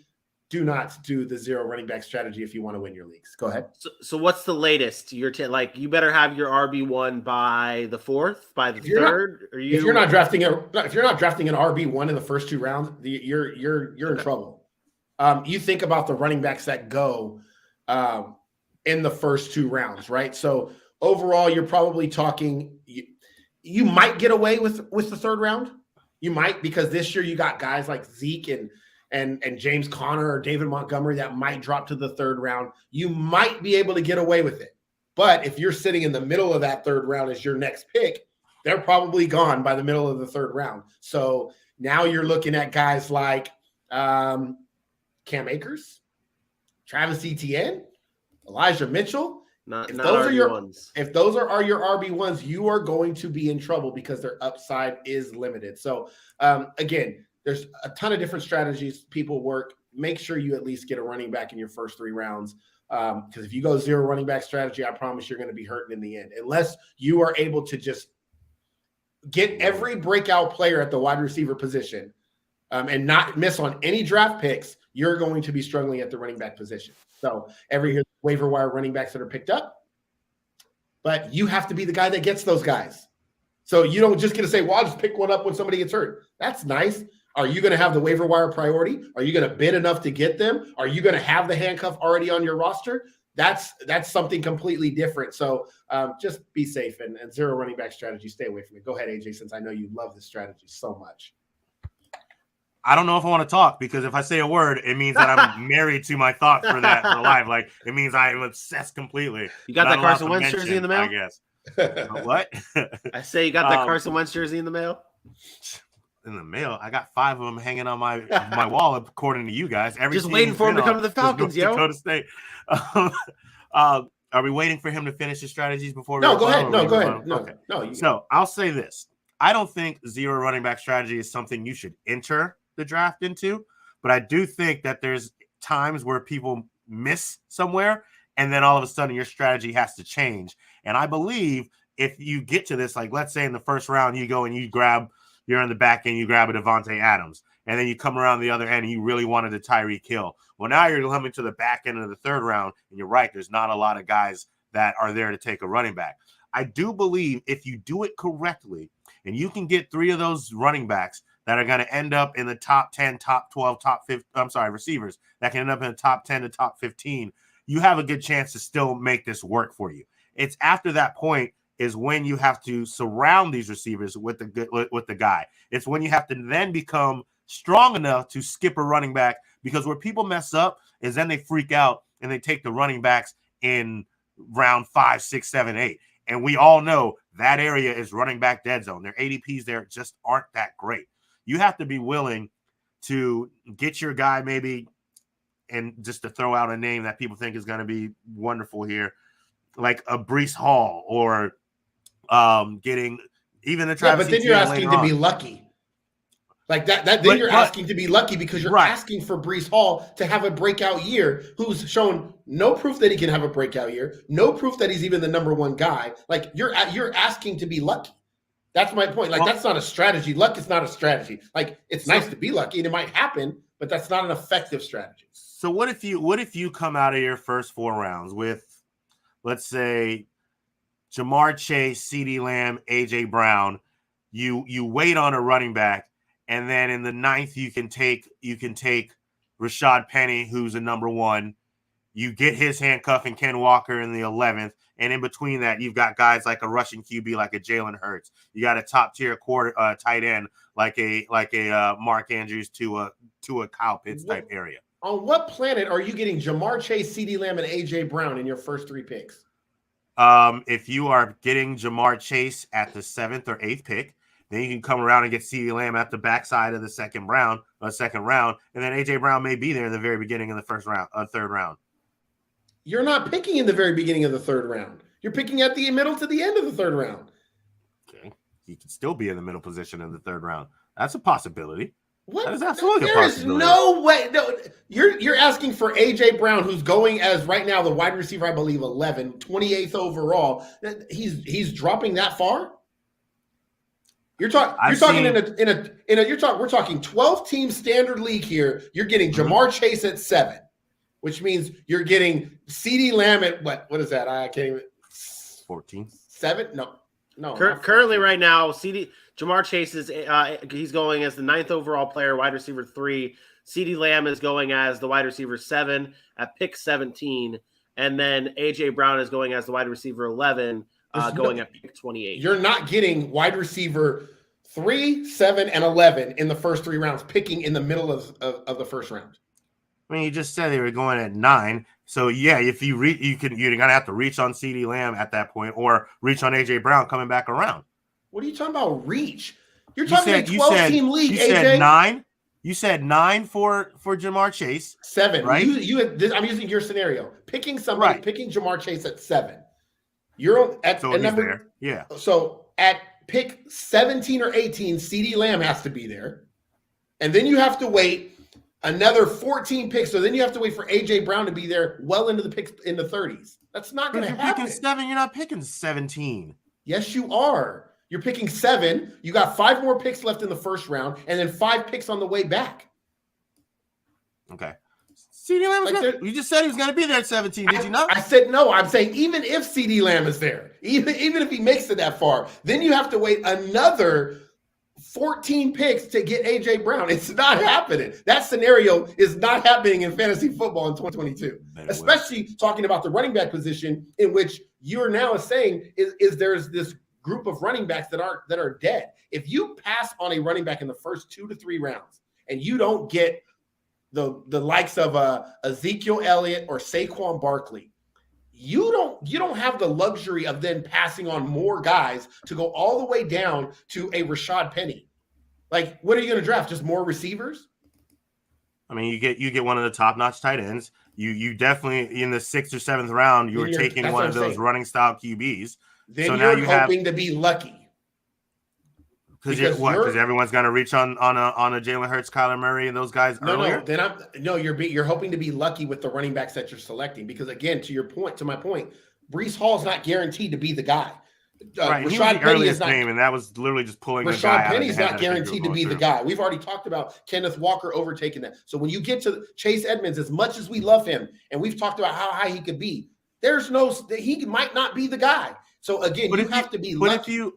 C: Do not do the zero running back strategy if you want to win your leagues. Go ahead.
B: So what's the latest? You better have your RB1 by the 4th, by the 3rd.
C: If you're not drafting an RB1 in the first 2 rounds, you're in trouble. You think about the running backs that go in the first 2 rounds, right? So overall, you're probably talking. You might get away with the 3rd round. You might, because this year you got guys like Zeke and James Conner or David Montgomery that might drop to the 3rd round. You might be able to get away with it. But if you're sitting in the middle of that 3rd round as your next pick, they're probably gone by the middle of the 3rd round. So now you're looking at guys like Cam Akers, Travis Etienne, Elijah Mitchell.
B: If those
C: are your RB1s, you are going to be in trouble because their upside is limited. So again, there's a ton of different strategies people work. Make sure you at least get a running back in your first 3 rounds. Because if you go zero running back strategy, I promise you're going to be hurting in the end. Unless you are able to just get every breakout player at the wide receiver position and not miss on any draft picks, you're going to be struggling at the running back position. So every year, waiver wire running backs that are picked up, but you have to be the guy that gets those guys. So you don't just get to say, well, I'll just pick one up when somebody gets hurt. That's nice. Are you going to have the waiver wire priority? Are you going to bid enough to get them? Are you going to have the handcuff already on your roster? That's something completely different. So just be safe and zero running back strategy. Stay away from it. Go ahead, AJ, since I know you love this strategy so much.
D: I don't know if I want to talk because if I say a word, it means that I'm married to my thought for life. Like it means I am obsessed completely.
B: You got that Carson Wentz jersey in the mail?
D: I guess. What?
B: I say you got that Carson Wentz jersey in the mail?
D: In the mail, I got 5 of them hanging on my wall, according to you guys.
B: Just waiting for him to come to the Falcons, yo.
D: Dakota State. Are we waiting for him to finish his strategies before?
C: No, go ahead.
D: No,
C: go ahead.
D: Okay.
C: No.
D: So I'll say this: I don't think zero running back strategy is something you should enter the draft into, but I do think that there's times where people miss somewhere, and then all of a sudden your strategy has to change. And I believe if you get to this, like let's say in the first round, you go and you're in the back end, you grab a Devontae Adams, and then you come around the other end and you really wanted a Tyreek Hill. Well, now you're coming to the back end of the third round, and you're right, there's not a lot of guys that are there to take a running back. I do believe if you do it correctly, and you can get 3 of those running backs that are going to end up in the top 10, top 12, top 15, receivers that can end up in the top 10 to top 15, you have a good chance to still make this work for you. It's after that point is when you have to surround these receivers with the guy. It's when you have to then become strong enough to skip a running back, because where people mess up is then they freak out and they take the running backs in round 5, 6, 7, 8. And we all know that area is running back dead zone. Their ADPs there just aren't that great. You have to be willing to get your guy maybe, and just to throw out a name that people think is going to be wonderful here, like a Breece Hall or getting even the Travis.
C: But then you're asking to be lucky. Like that then you're asking to be lucky because you're asking for Breece Hall to have a breakout year, who's shown no proof that he can have a breakout year, no proof that he's even the number one guy. Like you're asking to be lucky. That's my point. Like that's not a strategy. Luck is not a strategy. Like it's nice to be lucky and it might happen, but that's not an effective strategy.
D: So what if you come out of your first 4 rounds with, let's say, Jamar Chase, CeeDee Lamb, AJ Brown, you wait on a running back, and then in the 9th you can take Rashad Penny, who's a number 1. You get his handcuff and Ken Walker in the 11th, and in between that you've got guys like a rushing QB like a Jalen Hurts. You got a top tier tight end like a Mark Andrews to a Kyle Pitts type area.
C: On what planet are you getting Jamar Chase, CeeDee Lamb, and AJ Brown in your first 3 picks?
D: If you are getting Jamar Chase at the 7th or 8th pick, then you can come around and get CeeDee Lamb at the backside of the second round, and then AJ Brown may be there in the very beginning of the third round.
C: You're not picking in the very beginning of the third round. You're picking at the middle to the end of the third round.
D: Okay, he could still be in the middle position in the third round. That's a possibility.
C: What?
D: That is absolutely
C: there
D: a possibility.
C: Is no way. No, you're asking for AJ Brown, who's going as right now the wide receiver, I believe 11, 28th overall. He's dropping that far. We're talking 12 team standard league here. You're getting Jamar Chase at 7, which means you're getting CeeDee Lamb at what is that? I can't even.
D: 14.
C: 7? No.
B: Currently, right now, Jamar Chase is he's going as the 9th overall player, wide receiver 3. CeeDee Lamb is going as the wide receiver 7 at pick 17, and then AJ Brown is going as the wide receiver 11, going at pick 28.
C: You're not getting wide receiver 3, 7, and 11 in the first 3 rounds, picking in the middle of the first round.
D: I mean, you just said they were going at 9. So yeah, if you're gonna have to reach on CeeDee Lamb at that point, or reach on AJ Brown coming back around.
C: What are you talking about? Reach? You're talking a 12-team league.
D: You
C: AJ.
D: said 9. You said 9 for Jamar Chase.
C: 7,
D: right?
C: I'm using your scenario. Picking somebody, picking Jamar Chase at 7. You're at number there.
D: Yeah.
C: So at pick 17 or 18, CeeDee Lamb has to be there, and then you have to wait another 14 picks. So then you have to wait for AJ Brown to be there well into the picks in the 30s. That's not going to happen.
D: You're picking 7. You're not picking 17.
C: Yes, you are. You're picking 7. You got 5 more picks left in the first round, and then 5 picks on the way back.
D: Okay. CeeDee Lamb you just said he was going to be there at 17, did you not?
C: I said no. I'm saying even if CeeDee Lamb is there, even if he makes it that far, then you have to wait another 14 picks to get A.J. Brown. It's not happening. That scenario is not happening in fantasy football in 2022, especially talking about the running back position, in which you're now saying is there's this group of running backs that are dead. If you pass on a running back in the first 2 to 3 rounds and you don't get the likes of Ezekiel Elliott or Saquon Barkley, you don't have the luxury of then passing on more guys to go all the way down to a Rashad Penny. Like, what are you going to draft? Just more receivers?
D: I mean, you get one of the top-notch tight ends. You definitely, in the 6th or 7th round, you were taking one of those running style QBs.
C: Then so you're hoping to be lucky.
D: Because everyone's going to reach on a Jalen Hurts, Kyler Murray, and those guys earlier?
C: You're hoping to be lucky with the running backs that you're selecting. Because again, to my point, Breece Hall's not guaranteed to be the guy.
D: Right, Rashad Penny is not, name, and that was literally just pulling.
C: Rashad Penny's not guaranteed to be the guy. We've already talked about Kenneth Walker overtaking that. So when you get to Chase Edmonds, as much as we love him, and we've talked about how high he could be, he might not be the guy. So again, you have to be lucky.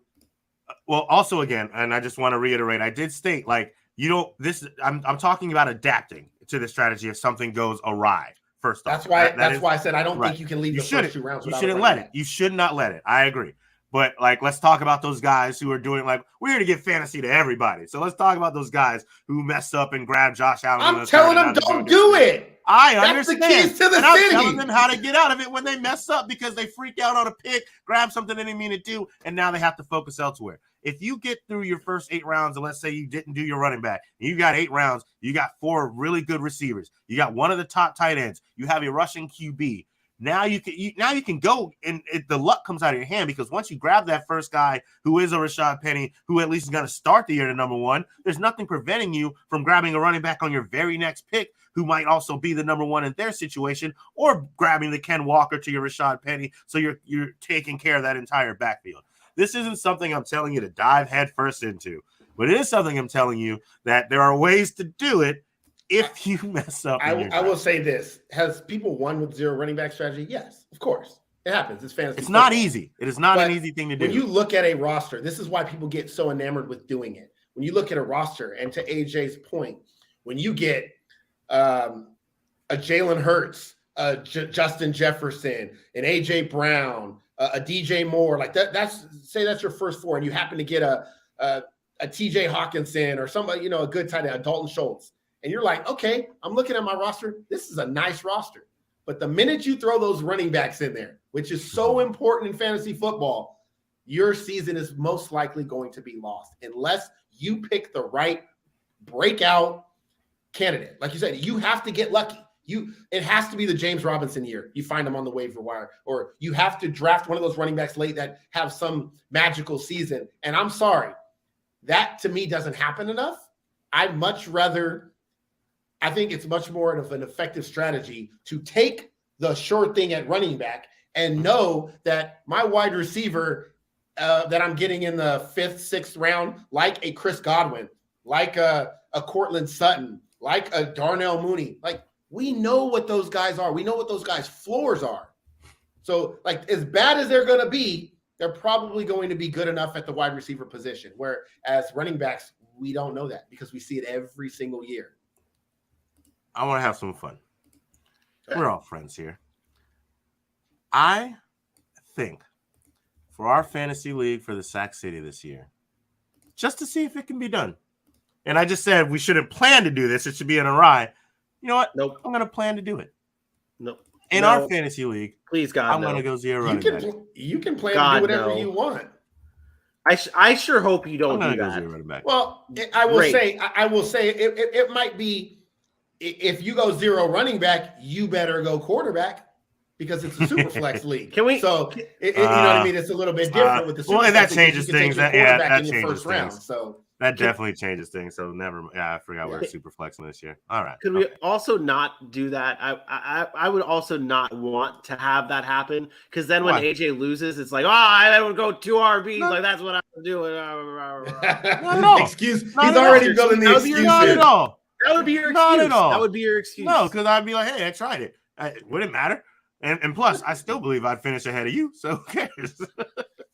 D: Well, also again, and I just want to reiterate, I did state I'm talking about adapting to the strategy if something goes awry. First off,
C: that's why I said I don't think you can leave the first 2 rounds.
D: You shouldn't let it. You should not let it. I agree. But let's talk about those guys who are doing we're here to give fantasy to everybody. So let's talk about those guys who mess up and grab Josh Allen.
C: I'm telling them don't do it.
D: I understand.
C: That's the keys to the city.
D: I'm telling them how to get out of it when they mess up because they freak out on a pick, grab something they didn't mean to do, and now they have to focus elsewhere. If you get through your first 8 rounds, and let's say you didn't do your running back, and you got 8 rounds, you got 4 really good receivers, you got one of the top tight ends, you have a rushing QB. Now you can go, and the luck comes out of your hand because once you grab that first guy who is a Rashad Penny, who at least is going to start the year to number 1, there's nothing preventing you from grabbing a running back on your very next pick who might also be the number 1 in their situation, or grabbing the Ken Walker to your Rashad Penny, so you're taking care of that entire backfield. This isn't something I'm telling you to dive headfirst into, but it is something I'm telling you that there are ways to do it if you mess up.
C: I will say this. Has people won with 0 running back strategy? Yes, of course. It happens. It's fantasy.
D: It's not easy. It is not an easy thing to do.
C: When you look at a roster, this is why people get so enamored with doing it. When you look at a roster, and to AJ's point, when you get a Jalen Hurts, Justin Jefferson, an AJ Brown, a DJ Moore, like that's your first 4, and you happen to get a TJ Hawkinson or somebody, a good tight end, a Dalton Schultz. And you're like, okay, I'm looking at my roster. This is a nice roster. But the minute you throw those running backs in there, which is so important in fantasy football, your season is most likely going to be lost unless you pick the right breakout candidate. Like you said, you have to get lucky. It has to be the James Robinson year. You find him on the waiver wire, or you have to draft one of those running backs late that have some magical season. And I'm sorry, that to me doesn't happen enough. I think it's much more of an effective strategy to take the sure thing at running back and know that my wide receiver that I'm getting in the 5th, 6th round, like a Chris Godwin, like a Cortland Sutton, like a Darnell Mooney, we know what those guys are. We know what those guys' floors are. So, as bad as they're going to be, they're probably going to be good enough at the wide receiver position, whereas running backs, we don't know that because we see it every single year.
D: I want to have some fun. We're all friends here. I think for our fantasy league for the Sac City this year, just to see if it can be done. And I just said we shouldn't plan to do this. It should be an awry. You know what?
B: Nope.
D: I'm going to plan to do it.
B: Nope.
D: In our fantasy league,
B: please, God,
D: I'm going to go 0 running back.
C: You can plan to do whatever you want.
B: I sure hope you don't do that.
D: Go 0 running back.
C: Well, I will say it might be, if you go 0 running back, you better go quarterback because it's a super flex league. You know what I mean? It's a little bit different with the super
D: flex.
C: Well,
D: that changes things. That changes
C: round,
D: things.
C: So
D: that definitely changes things. So I forgot we're super flexing this year. All right.
B: Could we also not do that? I would also not want to have that happen because then when AJ loses, it's like, I would go 2 RBs. No. That's what I'm doing.
C: No. Excuse. He's already building the excuse.
D: Not at all.
B: That would be your excuse.
D: Not at all.
B: That would be your excuse.
D: No, because I'd be like, hey, I tried it. It wouldn't matter. And plus, I still believe I'd finish ahead of you. So who cares?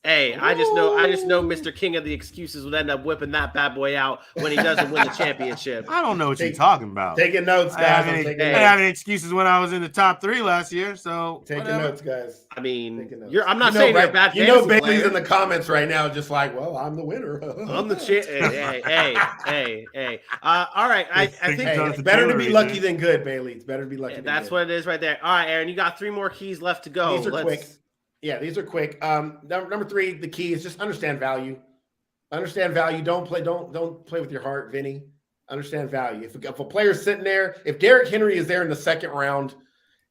B: Hey, I just know Mr. King of the excuses would end up whipping that bad boy out when he doesn't win the championship.
D: I don't know what you're talking about.
C: Taking notes, guys.
D: I had any excuses when I was in the top 3 last year. So
C: taking notes, guys.
B: I mean,
C: notes.
B: I'm not saying you're a bad.
C: You know, Bailey's in the comments right now, just like, well, I'm the winner.
B: I'm the champ. Hey. All right, I think
C: it's better to be lucky than good, Bailey. It's better to be lucky.
B: That's what it is right there. All right, Aaron, you got 3 more keys left to go.
C: These are quick. Yeah, these are quick. Number 3, the key is just understand value. Understand value. Don't play with your heart, Vinny. Understand value. If a player's sitting there, if Derrick Henry is there in the second round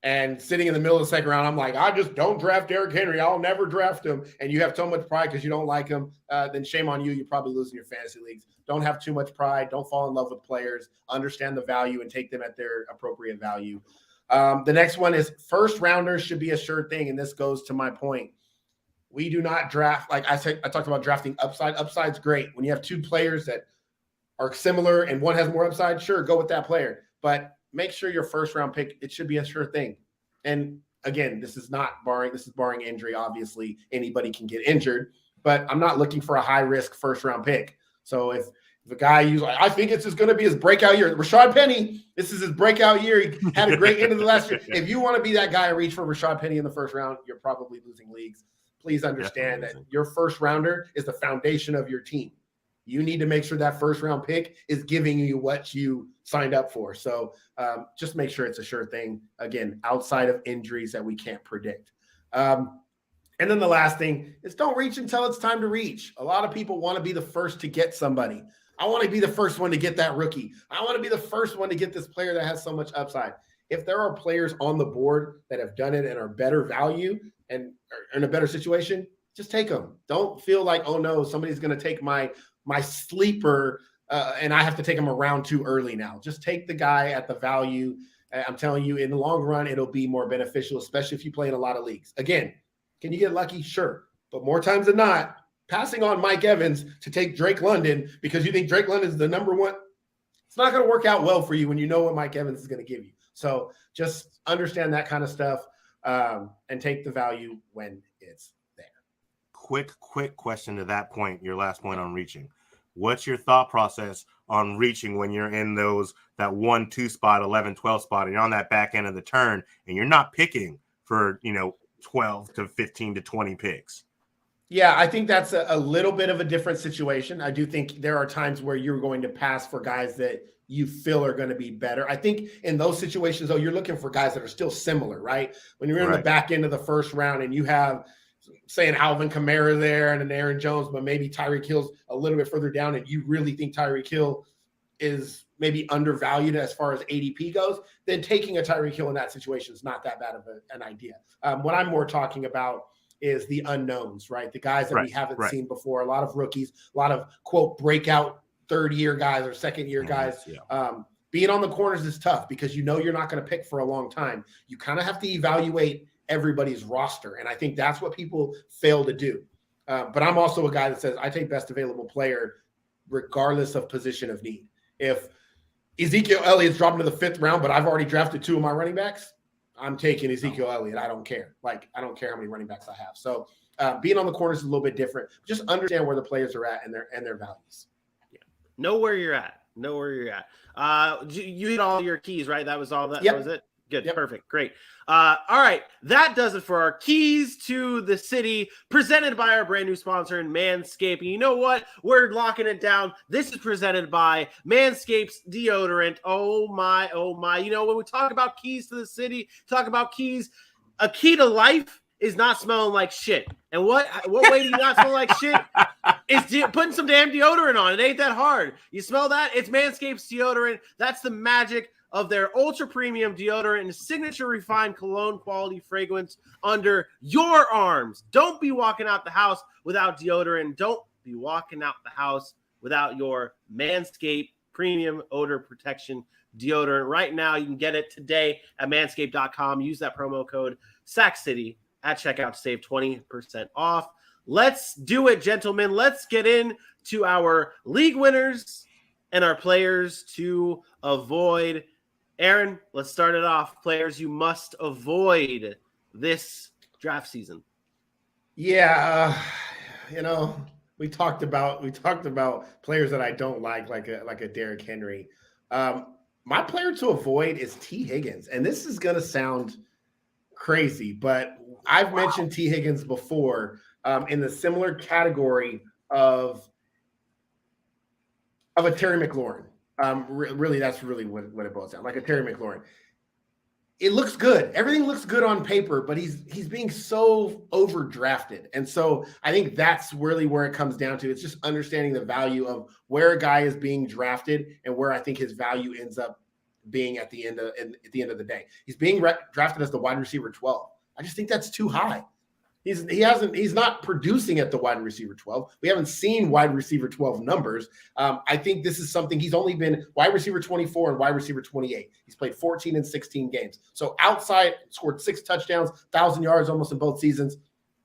C: and sitting in the middle of the second round, I'm like, I just don't draft Derrick Henry. I'll never draft him. And you have so much pride because you don't like him, then shame on you. You're probably losing your fantasy leagues. Don't have too much pride. Don't fall in love with players. Understand the value and take them at their appropriate value. The next one is first rounders should be a sure thing. And this goes to my point. We do not draft, like I talked about drafting upside. Upside's great. When you have 2 players that are similar and one has more upside, sure, go with that player. But make sure your first round pick, it should be a sure thing. And again, this is barring injury. Obviously, anybody can get injured, but I'm not looking for a high risk first round pick. So if a guy I think it's just going to be his breakout year. Rashad Penny, this is his breakout year. He had a great end of the last year. If you want to be that guy and reach for Rashad Penny in the first round, you're probably losing leagues. Please understand that your first rounder is the foundation of your team. You need to make sure that first round pick is giving you what you signed up for. So just make sure it's a sure thing. Again, outside of injuries that we can't predict. And then the last thing is don't reach until it's time to reach. A lot of people want to be the first to get somebody. I want to be the first one to get that rookie. I want to be the first one to get this player that has so much upside. If there are players on the board that have done it and are better value and are in a better situation, just take them. Don't feel like, oh no, somebody's going to take my sleeper and I have to take him around too early now. Just take the guy at the value. I'm telling you, in the long run, it'll be more beneficial, especially if you play in a lot of leagues. Again, can you get lucky? Sure. But more times than not, passing on Mike Evans to take Drake London because you think Drake London is the number one, it's not going to work out well for you when you know what Mike Evans is going to give you. So just understand that kind of stuff and take the value when it's there.
D: Quick question to that point, your last point on reaching. What's your thought process on reaching when you're in that 1-2 spot, 11-12 spot, and you're on that back end of the turn and you're not picking for, 12 to 15 to 20 picks?
C: Yeah, I think that's a little bit of a different situation. I do think there are times where you're going to pass for guys that you feel are going to be better. I think in those situations, though, you're looking for guys that are still similar, right? When you're in the back end of the first round and you have, say, an Alvin Kamara there and an Aaron Jones, but maybe Tyreek Hill's a little bit further down and you really think Tyreek Hill is maybe undervalued as far as ADP goes, then taking a Tyreek Hill in that situation is not that bad of an idea. What I'm more talking about is the unknowns, right? The guys that we haven't seen before, a lot of rookies, a lot of, quote, breakout third-year guys or second-year guys. Being on the corners is tough because you're not going to pick for a long time. You kind of have to evaluate everybody's roster, and I think that's what people fail to do. But I'm also a guy that says I take best available player regardless of position of need. If Ezekiel Elliott's dropping to the 5th round, but I've already drafted 2 of my running backs, I'm taking Ezekiel Elliott. I don't care. I don't care how many running backs I have. So being on the corners is a little bit different. Just understand where the players are at and their values.
B: Yeah. Know where you're at. You hit all your keys, right? That was all that.
C: Yep.
B: That was it. Good. Yep. Perfect. Great. All right. That does it for our keys to the city presented by our brand new sponsor in Manscaped. And you know what? We're locking it down. This is presented by Manscaped's deodorant. Oh my. When we talk about keys to the city, talk about keys, a key to life is not smelling like shit. And what way do you not smell like shit? Is putting some damn deodorant on. It ain't that hard. You smell that? It's Manscaped's deodorant. That's the magic of their ultra premium deodorant and signature refined cologne quality fragrance under your arms. Don't be walking out the house without deodorant. Don't be walking out the house without your Manscaped premium odor protection deodorant. Right now, you can get it today at manscaped.com. Use that promo code SACCITY at checkout to save 20% off. Let's do it, gentlemen. Let's get into our league winners and our players to avoid. Aaron, let's start it off. Players you must avoid this draft season.
C: Yeah, we talked about players that I don't like a Derrick Henry. My player to avoid is T. Higgins, and this is going to sound crazy, but I've mentioned T. Higgins before in the similar category of a Terry McLaurin. Really, that's really what it boils down, like a Terry McLaurin. It looks good. Everything looks good on paper, but he's being so overdrafted. And so I think that's really where it comes down to. It's just understanding the value of where a guy is being drafted and where I think his value ends up being at the end of the day. He's being drafted as the wide receiver 12. I just think that's too high. He's not producing at the wide receiver 12. We haven't seen wide receiver 12 numbers. I think this is something he's only been wide receiver 24 and wide receiver 28. He's played 14 and 16 games. So outside, scored 6 touchdowns, 1,000 yards almost in both seasons.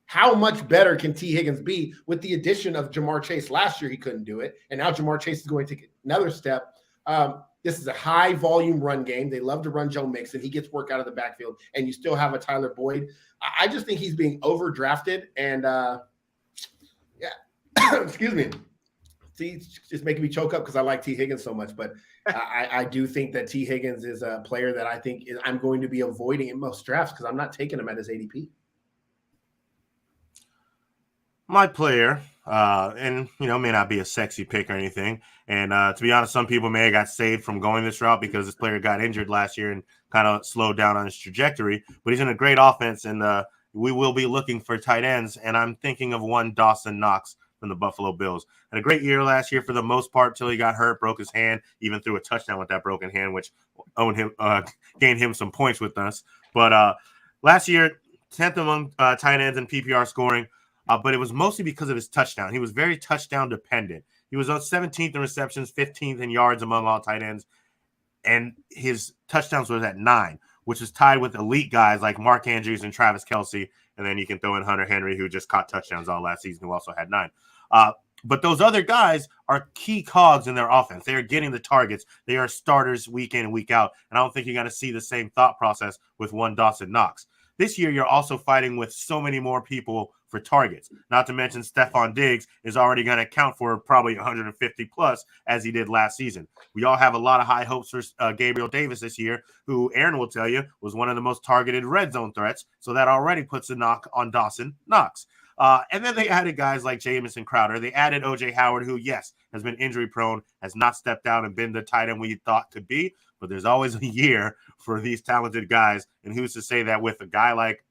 C: How much better can T. Higgins be with the addition of Jamar Chase? Last year, he couldn't do it. And now Jamar Chase is going to take another step. This is a high volume run game. They love to run Joe Mixon. He gets work out of the backfield, and you still have a Tyler Boyd. I just think he's being overdrafted, and excuse me. See, it's making me choke up because I like T. Higgins so much, but I do think that T. Higgins is a player that I think I'm going to be avoiding in most drafts because I'm not taking him at his ADP.
D: My player, and may not be a sexy pick or anything. And to be honest, some people may have got saved from going this route because this player got injured last year and kind of slowed down on his trajectory. But he's in a great offense, and we will be looking for tight ends. And I'm thinking of one Dawson Knox from the Buffalo Bills. Had a great year last year for the most part till he got hurt, broke his hand, even threw a touchdown with that broken hand, which gained him some points with us. But last year, 10th among tight ends in PPR scoring. But it was mostly because of his touchdown. He was very touchdown dependent. He was on 17th in receptions, 15th in yards among all tight ends, and his touchdowns was at 9, which is tied with elite guys like Mark Andrews and Travis Kelce, and then you can throw in Hunter Henry, who just caught touchdowns all last season, who also had 9. But those other guys are key cogs in their offense. They are getting the targets. They are starters week in and week out, and I don't think you're going to see the same thought process with one Dawson Knox. This year, you're also fighting with so many more people for targets. Not to mention Stephon Diggs is already going to count for probably 150 plus as he did last season. We all have a lot of high hopes for Gabriel Davis this year, who Aaron will tell you was one of the most targeted red zone threats. So that already puts a knock on Dawson Knox. And then they added guys like Jamison Crowder. They added O.J. Howard, who, yes, has been injury prone, has not stepped down and been the tight end we thought could be. But there's always a year for these talented guys. And who's to say that with a guy like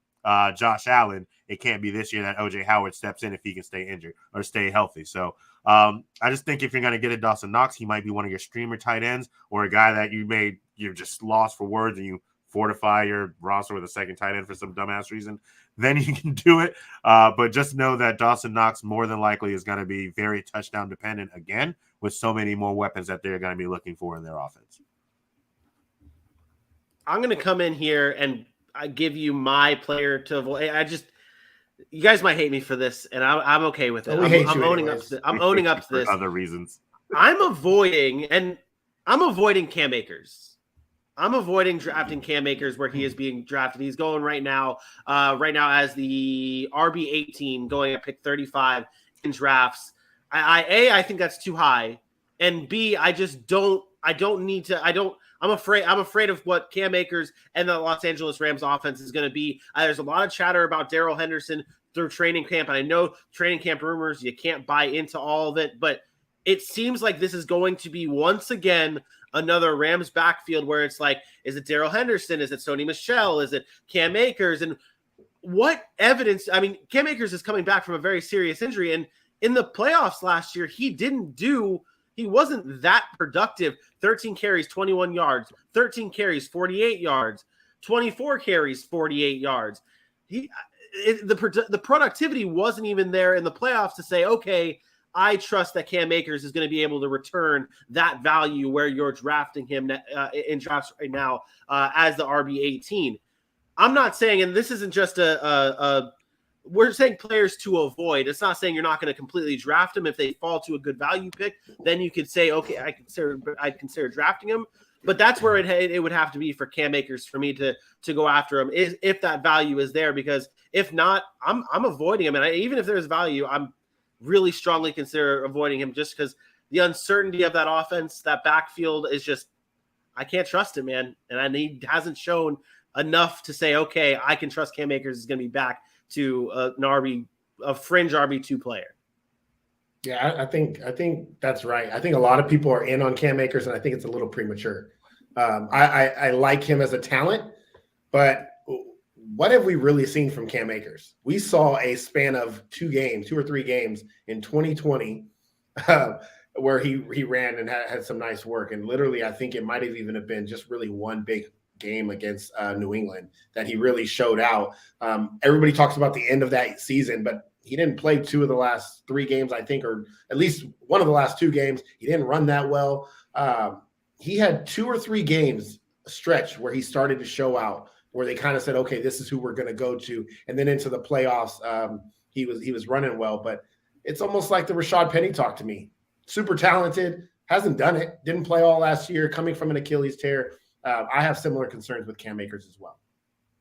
D: Josh Allen, it can't be this year that O.J. Howard steps in if he can stay injured or stay healthy. So I just think if you're going to get a Dawson Knox, he might be one of your streamer tight ends or a guy that you're just lost for words and you fortify your roster with a second tight end for some dumbass reason, then you can do it. But just know that Dawson Knox more than likely is going to be very touchdown dependent again with so many more weapons that they're going to be looking for in their offense.
B: I'm going to come in here and I give you my player to avoid. You guys might hate me for this, and I'm okay with it. I'm owning up to this.
D: For other reasons.
B: I'm avoiding Cam Akers. I'm avoiding drafting Cam Akers where he is being drafted. He's going right now as the RB18, going at pick 35 in drafts. I think that's too high, and B, I'm afraid of what Cam Akers and the Los Angeles Rams offense is going to be. There's a lot of chatter about Darrell Henderson through training camp, and I know training camp rumors, you can't buy into all of it, but it seems like this is going to be once again another Rams backfield where it's like, is it Darrell Henderson? Is it Sony Michel? Is it Cam Akers? And what evidence? I mean, Cam Akers is coming back from a very serious injury, and in the playoffs last year, he wasn't that productive. 13 carries, 21 yards, 13 carries, 48 yards, 24 carries, 48 yards. The productivity wasn't even there in the playoffs to say, okay, I trust that Cam Akers is going to be able to return that value where you're drafting him in drafts right now as the RB18. I'm not saying, and this isn't just a we're saying players to avoid. It's not saying you're not going to completely draft them. If they fall to a good value pick, then you could say, okay, I'd consider drafting them. But that's where it would have to be for Cam Akers for me to go after him, is if that value is there. Because if not, I'm avoiding him. And even if there's value, I'm really strongly consider avoiding him, just because the uncertainty of that offense, that backfield is just, I can't trust him, man. And he hasn't shown enough to say, okay, I can trust Cam Akers is going to be back to a fringe RB2 player.
C: Yeah, I think that's right. I think a lot of people are in on Cam Akers, and I think it's a little premature. I like him as a talent, but what have we really seen from Cam Akers? We saw a span of 2 or 3 games in 2020 where he ran and had some nice work. And literally, I think it might have even been just really one big game against New England that he really showed out. Everybody talks about the end of that season, but he didn't play 2 of the last 3 games, I think, or at least one of the last 2 games. He didn't run that well. He had 2 or 3 games stretch where he started to show out, where they kind of said, okay, this is who we're going to go to. And then into the playoffs, he was running well. But it's almost like the Rashad Penny talk to me. Super talented, hasn't done it, didn't play all last year, coming from an Achilles tear. I have similar concerns with Cam Akers as well.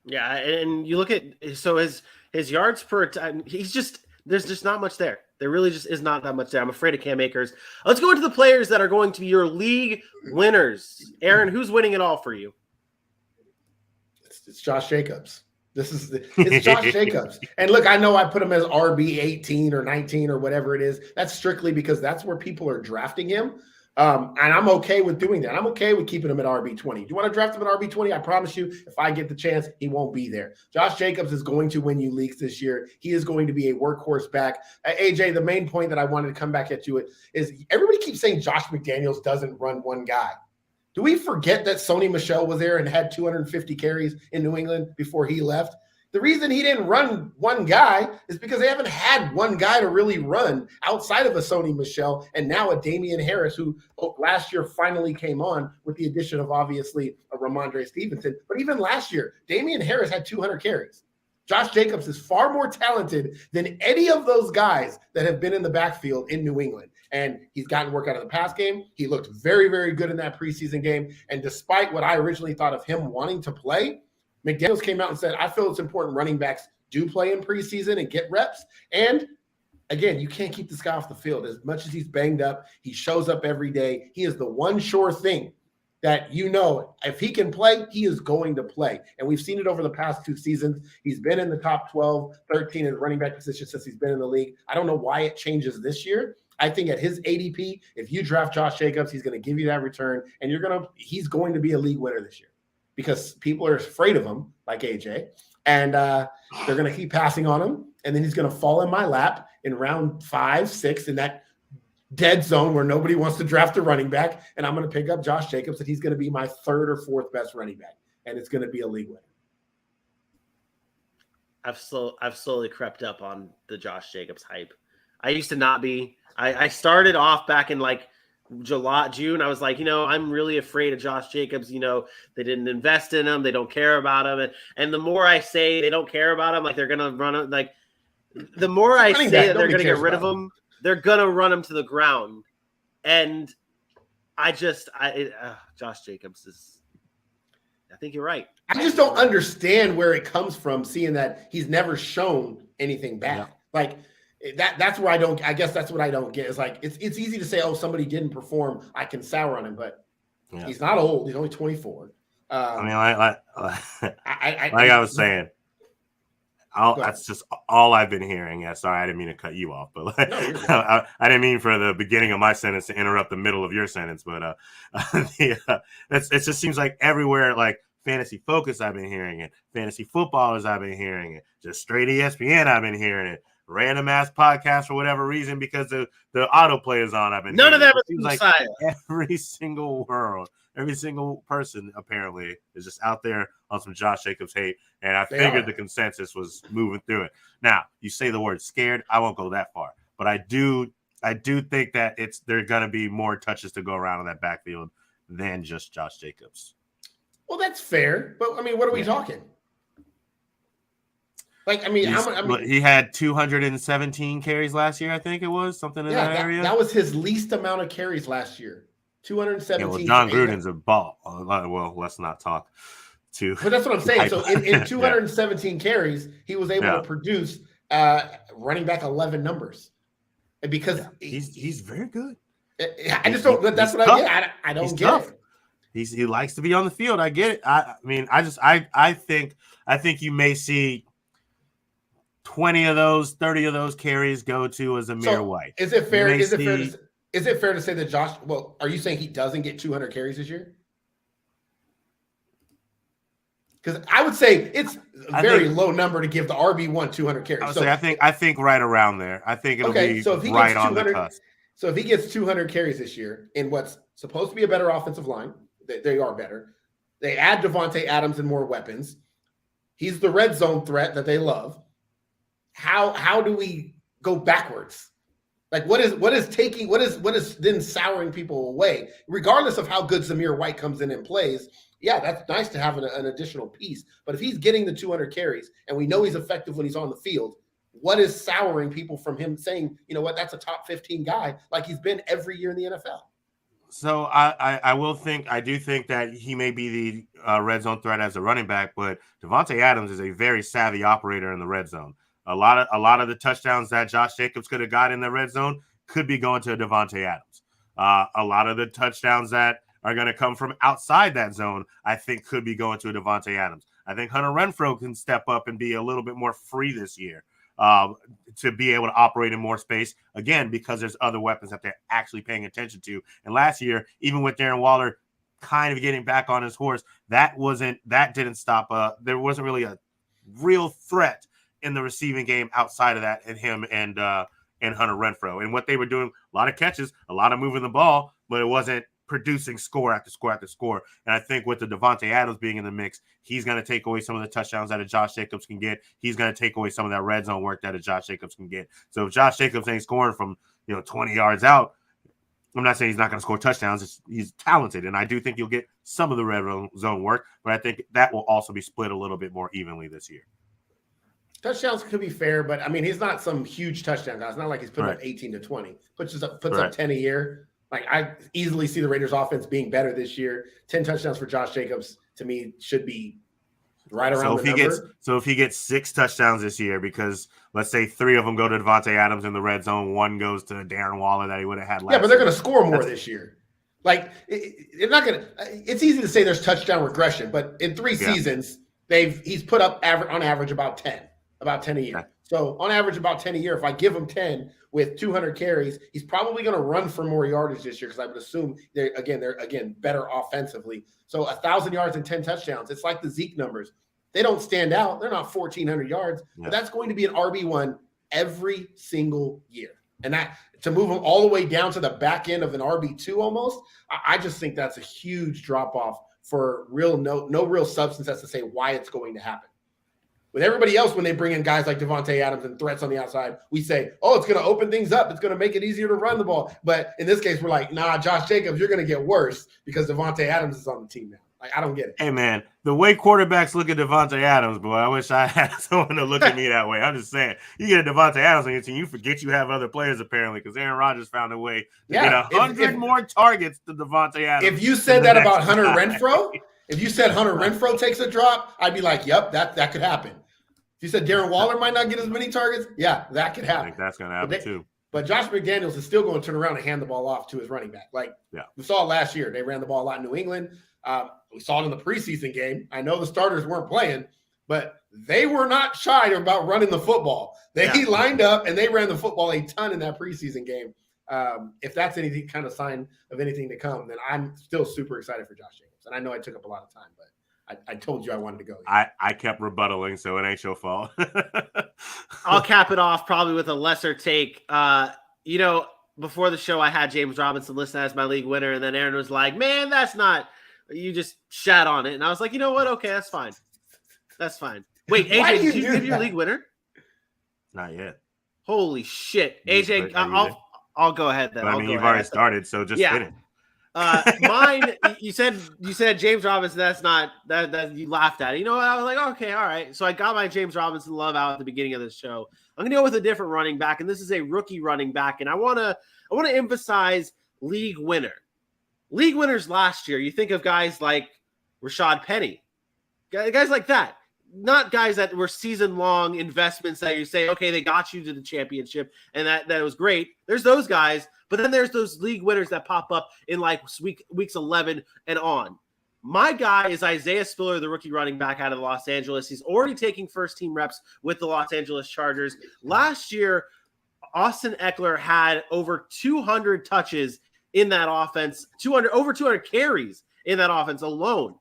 B: Yeah, and you look at his yards per time, there's just not much there. There really just is not that much there. I'm afraid of Cam Akers. Let's go into the players that are going to be your league winners. Aaron, who's winning it all for you?
C: It's Josh Jacobs. It's Josh Jacobs. And look, I know I put him as RB 18 or 19 or whatever it is. That's strictly because that's where people are drafting him. And I'm okay with doing that. I'm okay with keeping him at RB 20. Do you want to draft him at RB 20? I promise you, if I get the chance, he won't be there. Josh Jacobs is going to win you leagues this year. He is going to be a workhorse back. AJ, the main point that I wanted to come back at you is everybody keeps saying Josh McDaniels doesn't run one guy. Do we forget that Sony Michel was there and had 250 carries in New England before he left? The reason he didn't run one guy is because they haven't had one guy to really run outside of a Sony Michel and now a Damien Harris, who last year finally came on with the addition of obviously a Ramondre Stevenson. But even last year, Damien Harris had 200 carries. Josh Jacobs is far more talented than any of those guys that have been in the backfield in New England. And he's gotten work out of the pass game. He looked very, very good in that preseason game. And despite what I originally thought of him wanting to play, McDaniels came out and said, I feel it's important running backs do play in preseason and get reps. And again, you can't keep this guy off the field. As much as he's banged up, he shows up every day. He is the one sure thing that if he can play, he is going to play. And we've seen it over the past 2 seasons. He's been in the top 12, 13 in the running back position since he's been in the league. I don't know why it changes this year. I think at his ADP, if you draft Josh Jacobs, he's going to give you that return, and he's going to be a league winner this year because people are afraid of him, like AJ, and they're going to keep passing on him, and then he's going to fall in my lap in round 5, 6 in that dead zone where nobody wants to draft a running back, and I'm going to pick up Josh Jacobs, and he's going to be my 3rd or 4th best running back, and it's going to be a league winner.
B: I've slowly crept up on the Josh Jacobs hype. I used to not be. I started off back in like June. I was like, I'm really afraid of Josh Jacobs. They didn't invest in him. They don't care about him. And the more I say they don't care about him, like they're going to run him, like the more I say that they're going to get rid of him, they're going to run him to the ground. And Josh Jacobs is, I think you're right.
C: I just don't understand where it comes from, seeing that he's never shown anything bad. Yeah. Like, that's where I guess that's what I don't get. Is like it's easy to say, oh, somebody didn't perform, I can sour on him, but he's not old. He's only 24.
D: Like I was saying, that's just all I've been hearing. Yeah, sorry, I didn't mean to cut you off, but I didn't mean for the beginning of my sentence to interrupt the middle of your sentence. But it just seems like everywhere, like Fantasy Focus, I've been hearing it. Fantasy Footballers, I've been hearing it. Just straight ESPN, I've been hearing it. Random ass podcast for whatever reason because the autoplay is on. I've been
B: none of that
D: seems like every single person apparently is just out there on some Josh Jacobs hate, and I figured the consensus was moving through it. Now you say the word scared, I won't go that far, but I do think that there are going to be more touches to go around in that backfield than just Josh Jacobs.
C: Well, that's fair, but I mean, what are we talking? Like, I mean,
D: he had 217 carries last year. I think it was something in that area.
C: That was his least amount of carries last year. 217.
D: Yeah, well, John Gruden's a ball. Well, let's not talk too.
C: But that's what I'm saying. So in 217 carries, he was able to produce running back 11 numbers. And because
D: he's very good.
C: I just don't. That's what I get. I don't get it.
D: He likes to be on the field. I get it. I mean, I think you may see 20 of those, 30 of those carries go to Zamir White.
C: Is it fair? Is it fair to say that Josh? Well, are you saying he doesn't get 200 carries this year? Because I would say it's a very low number to give the RB1 200 carries.
D: I think right around there. I think it'll be right on the cusp.
C: So if he gets 200 carries this year in what's supposed to be a better offensive line, they are better. They add Davante Adams and more weapons. He's the red zone threat that they love. How do we go backwards? Like what is then souring people away, regardless of how good Zamir White comes in and plays? Yeah, that's nice to have an additional piece. But if he's getting the 200 carries and we know he's effective when he's on the field, what is souring people from him saying, you know what, that's a top 15 guy like he's been every year in the NFL?
D: So I do think that he may be the red zone threat as a running back, but Davante Adams is a very savvy operator in the red zone. A lot of the touchdowns that Josh Jacobs could have got in the red zone could be going to Davante Adams. A lot of the touchdowns that are going to come from outside that zone, I think, could be going to Davante Adams. I think Hunter Renfrow can step up and be a little bit more free this year to be able to operate in more space, again, because there's other weapons that they're actually paying attention to. And last year, even with Darren Waller kind of getting back on his horse, that didn't stop. There wasn't really a real threat in the receiving game outside of that, and him and Hunter Renfrow. And what they were doing, a lot of catches, a lot of moving the ball, but it wasn't producing score after score after score. And I think with the Davante Adams being in the mix, he's going to take away some of the touchdowns that a Josh Jacobs can get. He's going to take away some of that red zone work that a Josh Jacobs can get. So if Josh Jacobs ain't scoring from 20 yards out, I'm not saying he's not going to score touchdowns. He's talented, and I do think you'll get some of the red zone work, but I think that will also be split a little bit more evenly this year.
C: Touchdowns could be fair, but I mean, he's not some huge touchdown guy. It's not like he's putting up 18 to 20. Puts up 10 a year. Like, I easily see the Raiders offense being better this year. 10 touchdowns for Josh Jacobs, to me, should be right around the number.
D: So if he gets 6 touchdowns this year, because let's say 3 of them go to Davante Adams in the red zone, 1 goes to Darren Waller that he would have had last year.
C: Yeah, but they're going to score more this year. Like, it's easy to say there's touchdown regression, but in 3 seasons, he's put up on average about 10 a year. Okay. So on average, about 10 a year. If I give him 10 with 200 carries, he's probably going to run for more yardage this year because I would assume they're better offensively. So 1,000 yards and 10 touchdowns. It's like the Zeke numbers. They don't stand out. They're not 1,400 yards, but that's going to be an RB1 every single year. And that to move him all the way down to the back end of an RB2 almost, I just think that's a huge drop off for no real substance as to say why it's going to happen. With everybody else, when they bring in guys like Davante Adams and threats on the outside, we say, oh, it's going to open things up. It's going to make it easier to run the ball. But in this case, we're like, nah, Josh Jacobs, you're going to get worse because Davante Adams is on the team now. Like, I don't get it.
D: Hey, man, the way quarterbacks look at Davante Adams, boy, I wish I had someone to look at me that way. I'm just saying, you get a Davante Adams on your team, you forget you have other players apparently because Aaron Rodgers found a way to get 100 more targets to Davante Adams.
C: If you said that about Hunter Renfrow, if you said Hunter Renfrow takes a drop, I'd be like, yep, that could happen. If you said Darren Waller might not get as many targets, yeah, that could happen.
D: I think that's going to happen too.
C: But Josh McDaniels is still going to turn around and hand the ball off to his running back. Like we saw last year, they ran the ball a lot in New England. We saw it in the preseason game. I know the starters weren't playing, but they were not shy about running the football. They lined up and they ran the football a ton in that preseason game. If that's anything kind of sign of anything to come, then I'm still super excited for Josh Jacobs. And I know I took up a lot of time, but I told you I wanted to go.
D: I kept rebuttaling, so it ain't your fault.
B: I'll cap it off probably with a lesser take. Before the show, I had James Robinson listed as my league winner, and then Aaron was like, man, that's not – you just shat on it. And I was like, you know what? Okay, that's fine. That's fine. Wait, AJ, did you give your league winner?
D: Not yet.
B: Holy shit. AJ, I'll go ahead then.
D: But, you've already started, so just finish.
B: Mine, you said James Robinson. That's not that you laughed at it. You know what? I was like, okay, all right. So I got my James Robinson love out at the beginning of this show. I'm gonna go with a different running back, and this is a rookie running back. And I wanna emphasize league winner. League winners last year. You think of guys like Rashad Penny, guys like that. Not guys that were season-long investments that you say, okay, they got you to the championship, and that was great. There's those guys. But then there's those league winners that pop up in like weeks 11 and on. My guy is Isaiah Spiller, the rookie running back out of Los Angeles. He's already taking first-team reps with the Los Angeles Chargers. Last year, Austin Eckler had over 200 touches in that offense, over 200 carries in that offense alone.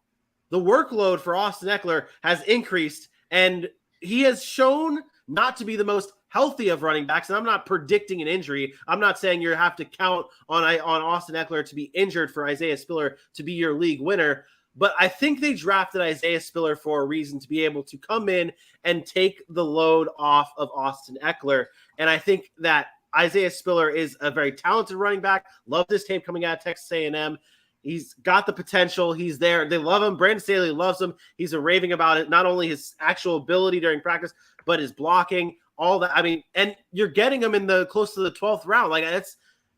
B: The workload for Austin Eckler has increased, and he has shown not to be the most healthy of running backs, and I'm not predicting an injury. I'm not saying you have to count on Austin Eckler to be injured for Isaiah Spiller to be your league winner, but I think they drafted Isaiah Spiller for a reason, to be able to come in and take the load off of Austin Eckler. And I think that Isaiah Spiller is a very talented running back. Love this tape coming out of Texas A&M. He's got the potential. He's there. They love him. Brandon Staley loves him. He's raving about it. Not only his actual ability during practice, but his blocking. All that, I mean, and you're getting him in the close to the 12th round. Like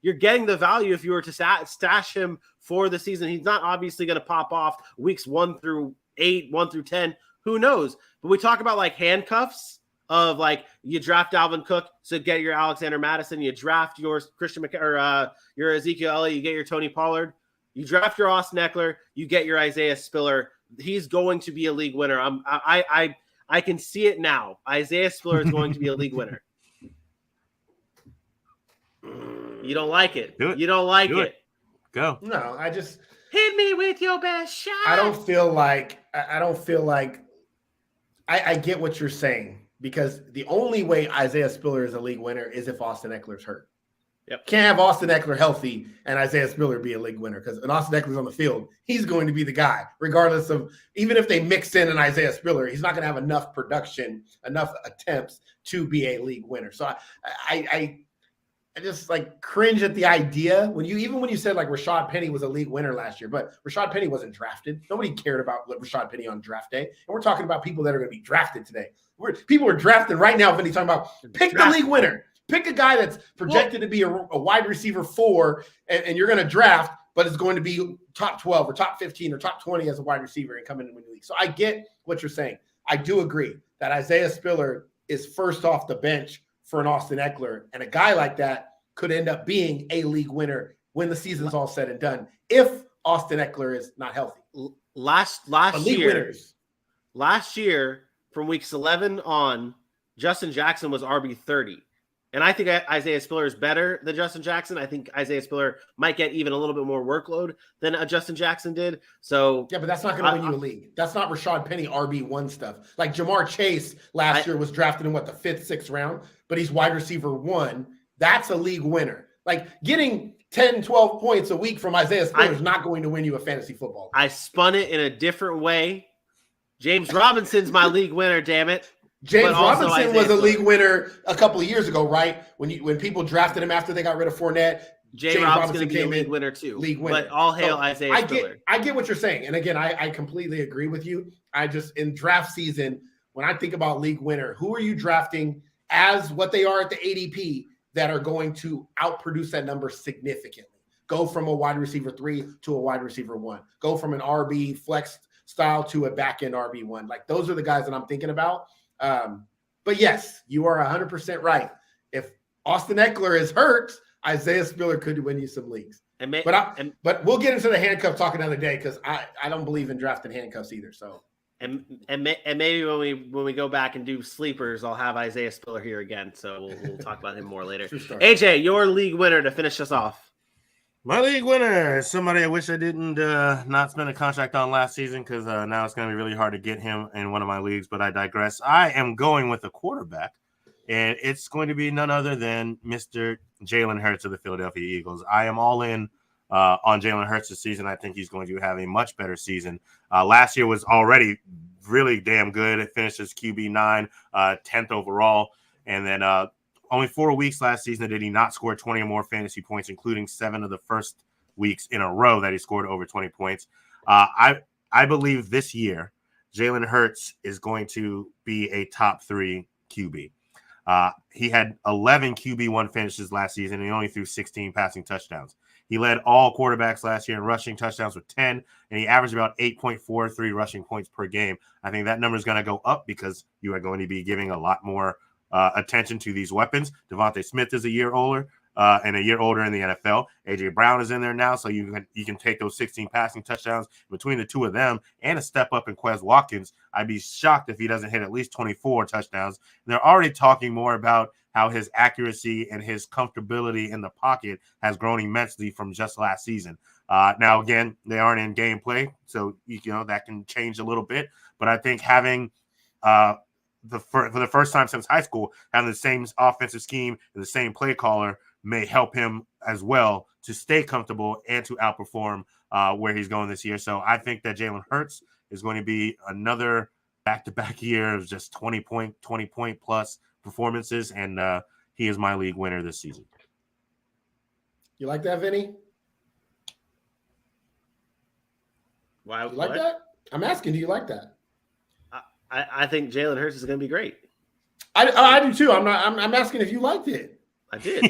B: you're getting the value if you were to stash him for the season. He's not obviously going to pop off weeks 1 through 8, 1 through 10. Who knows? But we talk about like handcuffs of like you draft Alvin Cook to get your Alexander Madison. You draft your Christian your Ezekiel Elliott. You get your Tony Pollard. You draft your Austin Eckler. You get your Isaiah Spiller. He's going to be a league winner. I can see it now. Isaiah Spiller is going to be a league winner. You don't like it.
D: Do it.
B: You don't like
D: Do
B: it.
C: No, I just
B: hit me with your best shot.
C: I don't feel like I get what you're saying, because the only way Isaiah Spiller is a league winner is if Austin Eckler's hurt.
B: Yep.
C: Can't have Austin Eckler healthy and Isaiah Spiller be a league winner, because when Austin Eckler's on the field, he's going to be the guy, regardless of, even if they mix in an Isaiah Spiller, he's not going to have enough production, enough attempts to be a league winner. So I just like cringe at the idea when you said like Rashad Penny was a league winner last year, but Rashad Penny wasn't drafted. Nobody cared about Rashad Penny on draft day. And we're talking about people that are going to be drafted today. People are drafting right now. Vinny's talking about pick the league winner. Pick a guy that's projected to be a wide receiver 4, and you're going to draft, but it's going to be top 12 or top 15 or top 20 as a wide receiver and come in and win the league. So I get what you're saying. I do agree that Isaiah Spiller is first off the bench for an Austin Eckler, and a guy like that could end up being a league winner when the season's all said and done, if Austin Eckler is not healthy.
B: Last year, from weeks 11 on, Justin Jackson was RB 30. And I think Isaiah Spiller is better than Justin Jackson. I think Isaiah Spiller might get even a little bit more workload than Justin Jackson did. So
C: yeah, but that's not going to win you a league. That's not Rashad Penny RB1 stuff. Like Jamar Chase last year was drafted in the 5th, 6th round, but he's wide receiver 1. That's a league winner. Like getting 10, 12 points a week from Isaiah Spiller is not going to win you a fantasy football.
B: I spun it in a different way. James Robinson's my league winner, damn it.
C: James Robinson was a league winner a couple of years ago, right? When people drafted him after they got rid of Fournette,
B: James Robinson came in winner too.
C: League winner.
B: But all hail Isaiah Spiller.
C: I get what you're saying. And again, I completely agree with you. I just, in draft season, when I think about league winner, who are you drafting as what they are at the ADP that are going to outproduce that number significantly? Go from a wide receiver 3 to a wide receiver 1. Go from an RB flex style to a back end RB1. Like those are the guys that I'm thinking about. But yes, you are 100% right. If Austin Eckler is hurt, Isaiah Spiller could win you some leagues. But we'll get into the handcuff talk another day, because I don't believe in drafting handcuffs either. So
B: and maybe when we go back and do sleepers, I'll have Isaiah Spiller here again. So we'll talk about him more later. AJ, your league winner to finish us off.
D: My league winner is somebody I wish I didn't not spend a contract on last season, because now it's going to be really hard to get him in one of my leagues, but I digress. I am going with a quarterback, and it's going to be none other than Mr. Jalen Hurts of the Philadelphia Eagles. I am all in on Jalen Hurts this season. I think he's going to have a much better season. Last year was already really damn good. It finished as QB9, 10th overall, and then only 4 weeks last season did he not score 20 or more fantasy points, including 7 of the first weeks in a row that he scored over 20 points. I believe this year Jalen Hurts is going to be a top 3 QB. He had 11 QB1 finishes last season, and he only threw 16 passing touchdowns. He led all quarterbacks last year in rushing touchdowns with 10, and he averaged about 8.43 rushing points per game. I think that number is going to go up because you are going to be giving a lot more attention to these weapons. Devontae Smith is a year older and a year older in the NFL. A.J. Brown is in there now, so you can take those 16 passing touchdowns between the two of them and a step up in Quez Watkins. I'd be shocked if he doesn't hit at least 24 touchdowns. They're already talking more about how his accuracy and his comfortability in the pocket has grown immensely from just last season. Now, again, they aren't in gameplay, so that can change a little bit. But I think having for the first time since high school, having the same offensive scheme and the same play caller may help him as well to stay comfortable and to outperform where he's going this year. So I think that Jalen Hurts is going to be another back-to-back year of just 20 point plus performances, and he is my league winner this season.
C: You like that, Vinny?
B: Wow,
C: you like that? I'm asking, do you like that?
B: I think Jalen Hurts is going to be great.
C: I do too. I'm asking if you liked it.
B: I did.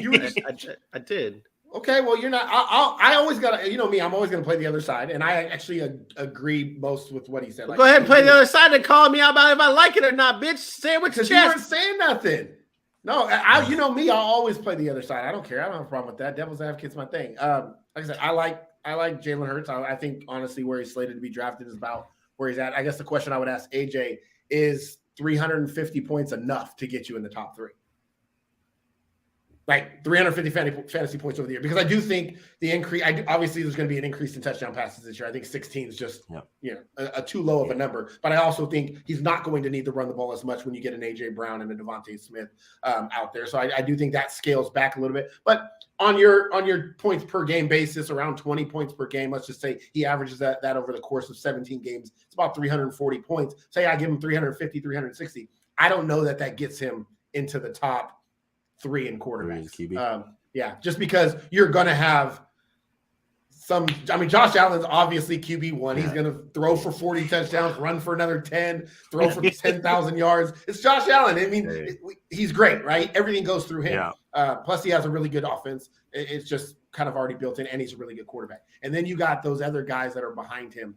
B: I did.
C: Okay, well, you're not. I always got to, me, I'm always going to play the other side. And I actually agree most with what he said.
B: Go ahead and play the other side and call me out about if I like it or not, bitch. Say it with your chest.
C: You weren't saying nothing. No, you know me, I'll always play the other side. I don't care. I don't have a problem with that. Devil's advocate's my thing. Like I said, I like Jalen Hurts. I think, honestly, where he's slated to be drafted is about where he's at. I guess the question I would ask AJ is 350 points enough to get you in the top 3? Like 350 fantasy points over the year, because I do think the increase. Obviously, there's going to be an increase in touchdown passes this year. I think 16 is just a too low of a number. But I also think he's not going to need to run the ball as much when you get an A.J. Brown and a Devontae Smith out there. So I do think that scales back a little bit. But on your points per game basis, around 20 points per game, let's just say he averages that over the course of 17 games. It's about 340 points. Say I give him 350, 360. I don't know that gets him into the top 3 in quarterbacks. Just because you're going to have Josh Allen's obviously QB1. He's going to throw for 40 touchdowns, run for another 10, throw for 10,000 yards. It's Josh Allen. I mean, he's great, right? Everything goes through him. Plus, he has a really good offense. It's just kind of already built in, and he's a really good quarterback. And then you got those other guys that are behind him.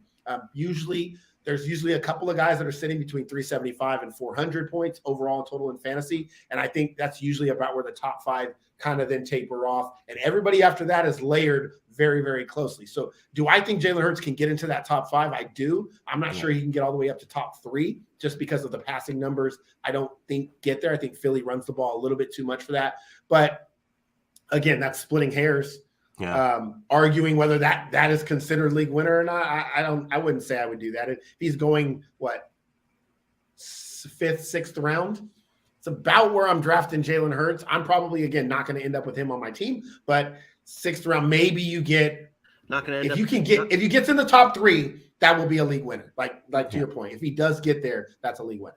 C: There's usually a couple of guys that are sitting between 375 and 400 points overall in total in fantasy. And I think that's usually about where the top 5 kind of then taper off. And everybody after that is layered very, very closely. So do I think Jalen Hurts can get into that top 5? I do. I'm not sure he can get all the way up to top 3 just because of the passing numbers. I don't think get there. I think Philly runs the ball a little bit too much for that. But again, that's splitting hairs. Arguing whether that is considered league winner or not, I wouldn't say I would do that. If he's going 5th, 6th round, it's about where I'm drafting Jalen Hurts. I'm probably again not going to end up with him on my team, but 6th round, maybe you get not going to if he gets in the top 3, that will be a league winner. Like to your point, if he does get there, that's a league winner.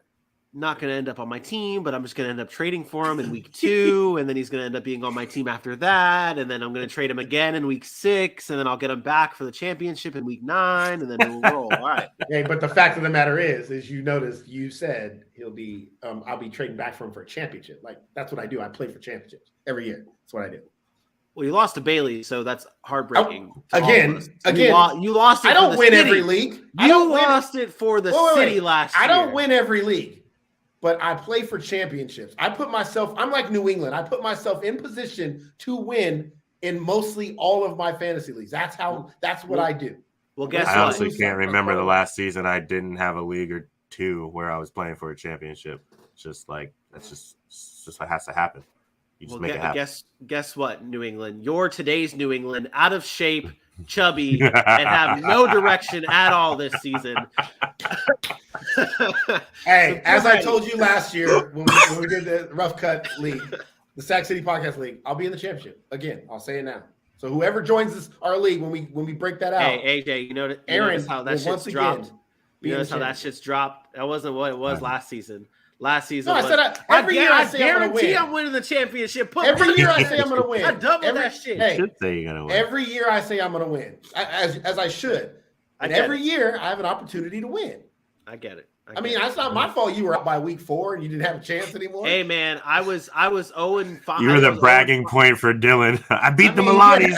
B: Not going to end up on my team, but I'm just going to end up trading for him in week 2, and then he's going to end up being on my team after that, and then I'm going to trade him again in week 6, and then I'll get him back for the championship in week 9, and then we'll roll. All right.
C: Hey, but the fact of the matter is you noticed you said he'll be I'll be trading back for him for a championship. Like that's what I do. I play for championships every year. That's what I do.
B: Well, you lost to Bailey, so that's heartbreaking.
C: Again,
B: you lost it.
C: I don't win every league.
B: You lost it for the city last year.
C: I don't win every league. But I play for championships. I'm like New England. I put myself in position to win in mostly all of my fantasy leagues. That's what I do.
B: Well, guess what?
D: I honestly can't remember the last season I didn't have a league or 2 where I was playing for a championship. It's just what has to happen. You just make it happen.
B: Guess what, New England? You're today's New England, out of shape, chubby, and have no direction at all this season.
C: Hey, as I told you last year when we did the Rough Cut League, the Sac City Podcast League, I'll be in the championship. Again, I'll say it now. So whoever joins our league when we break that out.
B: Hey, AJ, you notice how that shit's dropped? You notice how that shit's dropped? That wasn't what it was last season. Last season,
C: No, I said every year I say I'm going to
B: guarantee
C: win.
B: I'm winning the championship.
C: Every year I say I'm going to win.
B: I double that shit.
C: Hey,
D: Should say you're gonna win.
C: every year I say I'm going to win, as I should. And every year I have an opportunity to win.
B: I get it.
C: I mean, that's not my fault. You were out by week 4 and you didn't have a chance anymore.
B: Hey man, I was 0-5.
D: You were the bragging point for Dylan. I beat the Milanis.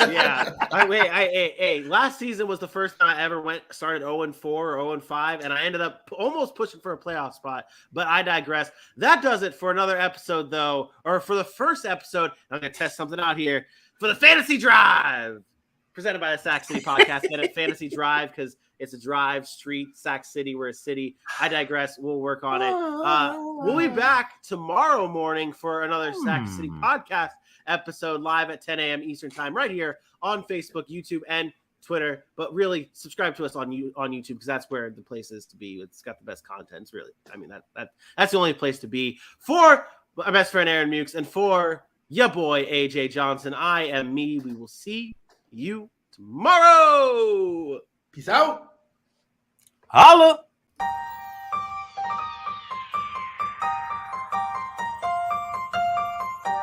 B: Yeah. Hey, last season was the first time I ever started 0-4 or 0-5, and I ended up almost pushing for a playoff spot. But I digress. That does it for another episode, though, or for the first episode. I'm gonna test something out here for the Fantasy Drive, presented by the Sac City Podcast. Get it, Fantasy Drive, because it's a drive, street, Sac City. We're a city. I digress. We'll work on it. We'll be back tomorrow morning for another Sac City Podcast episode live at 10 a.m. Eastern Time right here on Facebook, YouTube, and Twitter. But really, subscribe to us on YouTube because that's where the place is to be. It's got the best content. It's really, I mean, that's the only place to be. For my best friend Aaron Mukes and for your boy AJ Johnson, I am me. We will see you tomorrow.
C: Peace out.
D: Holla.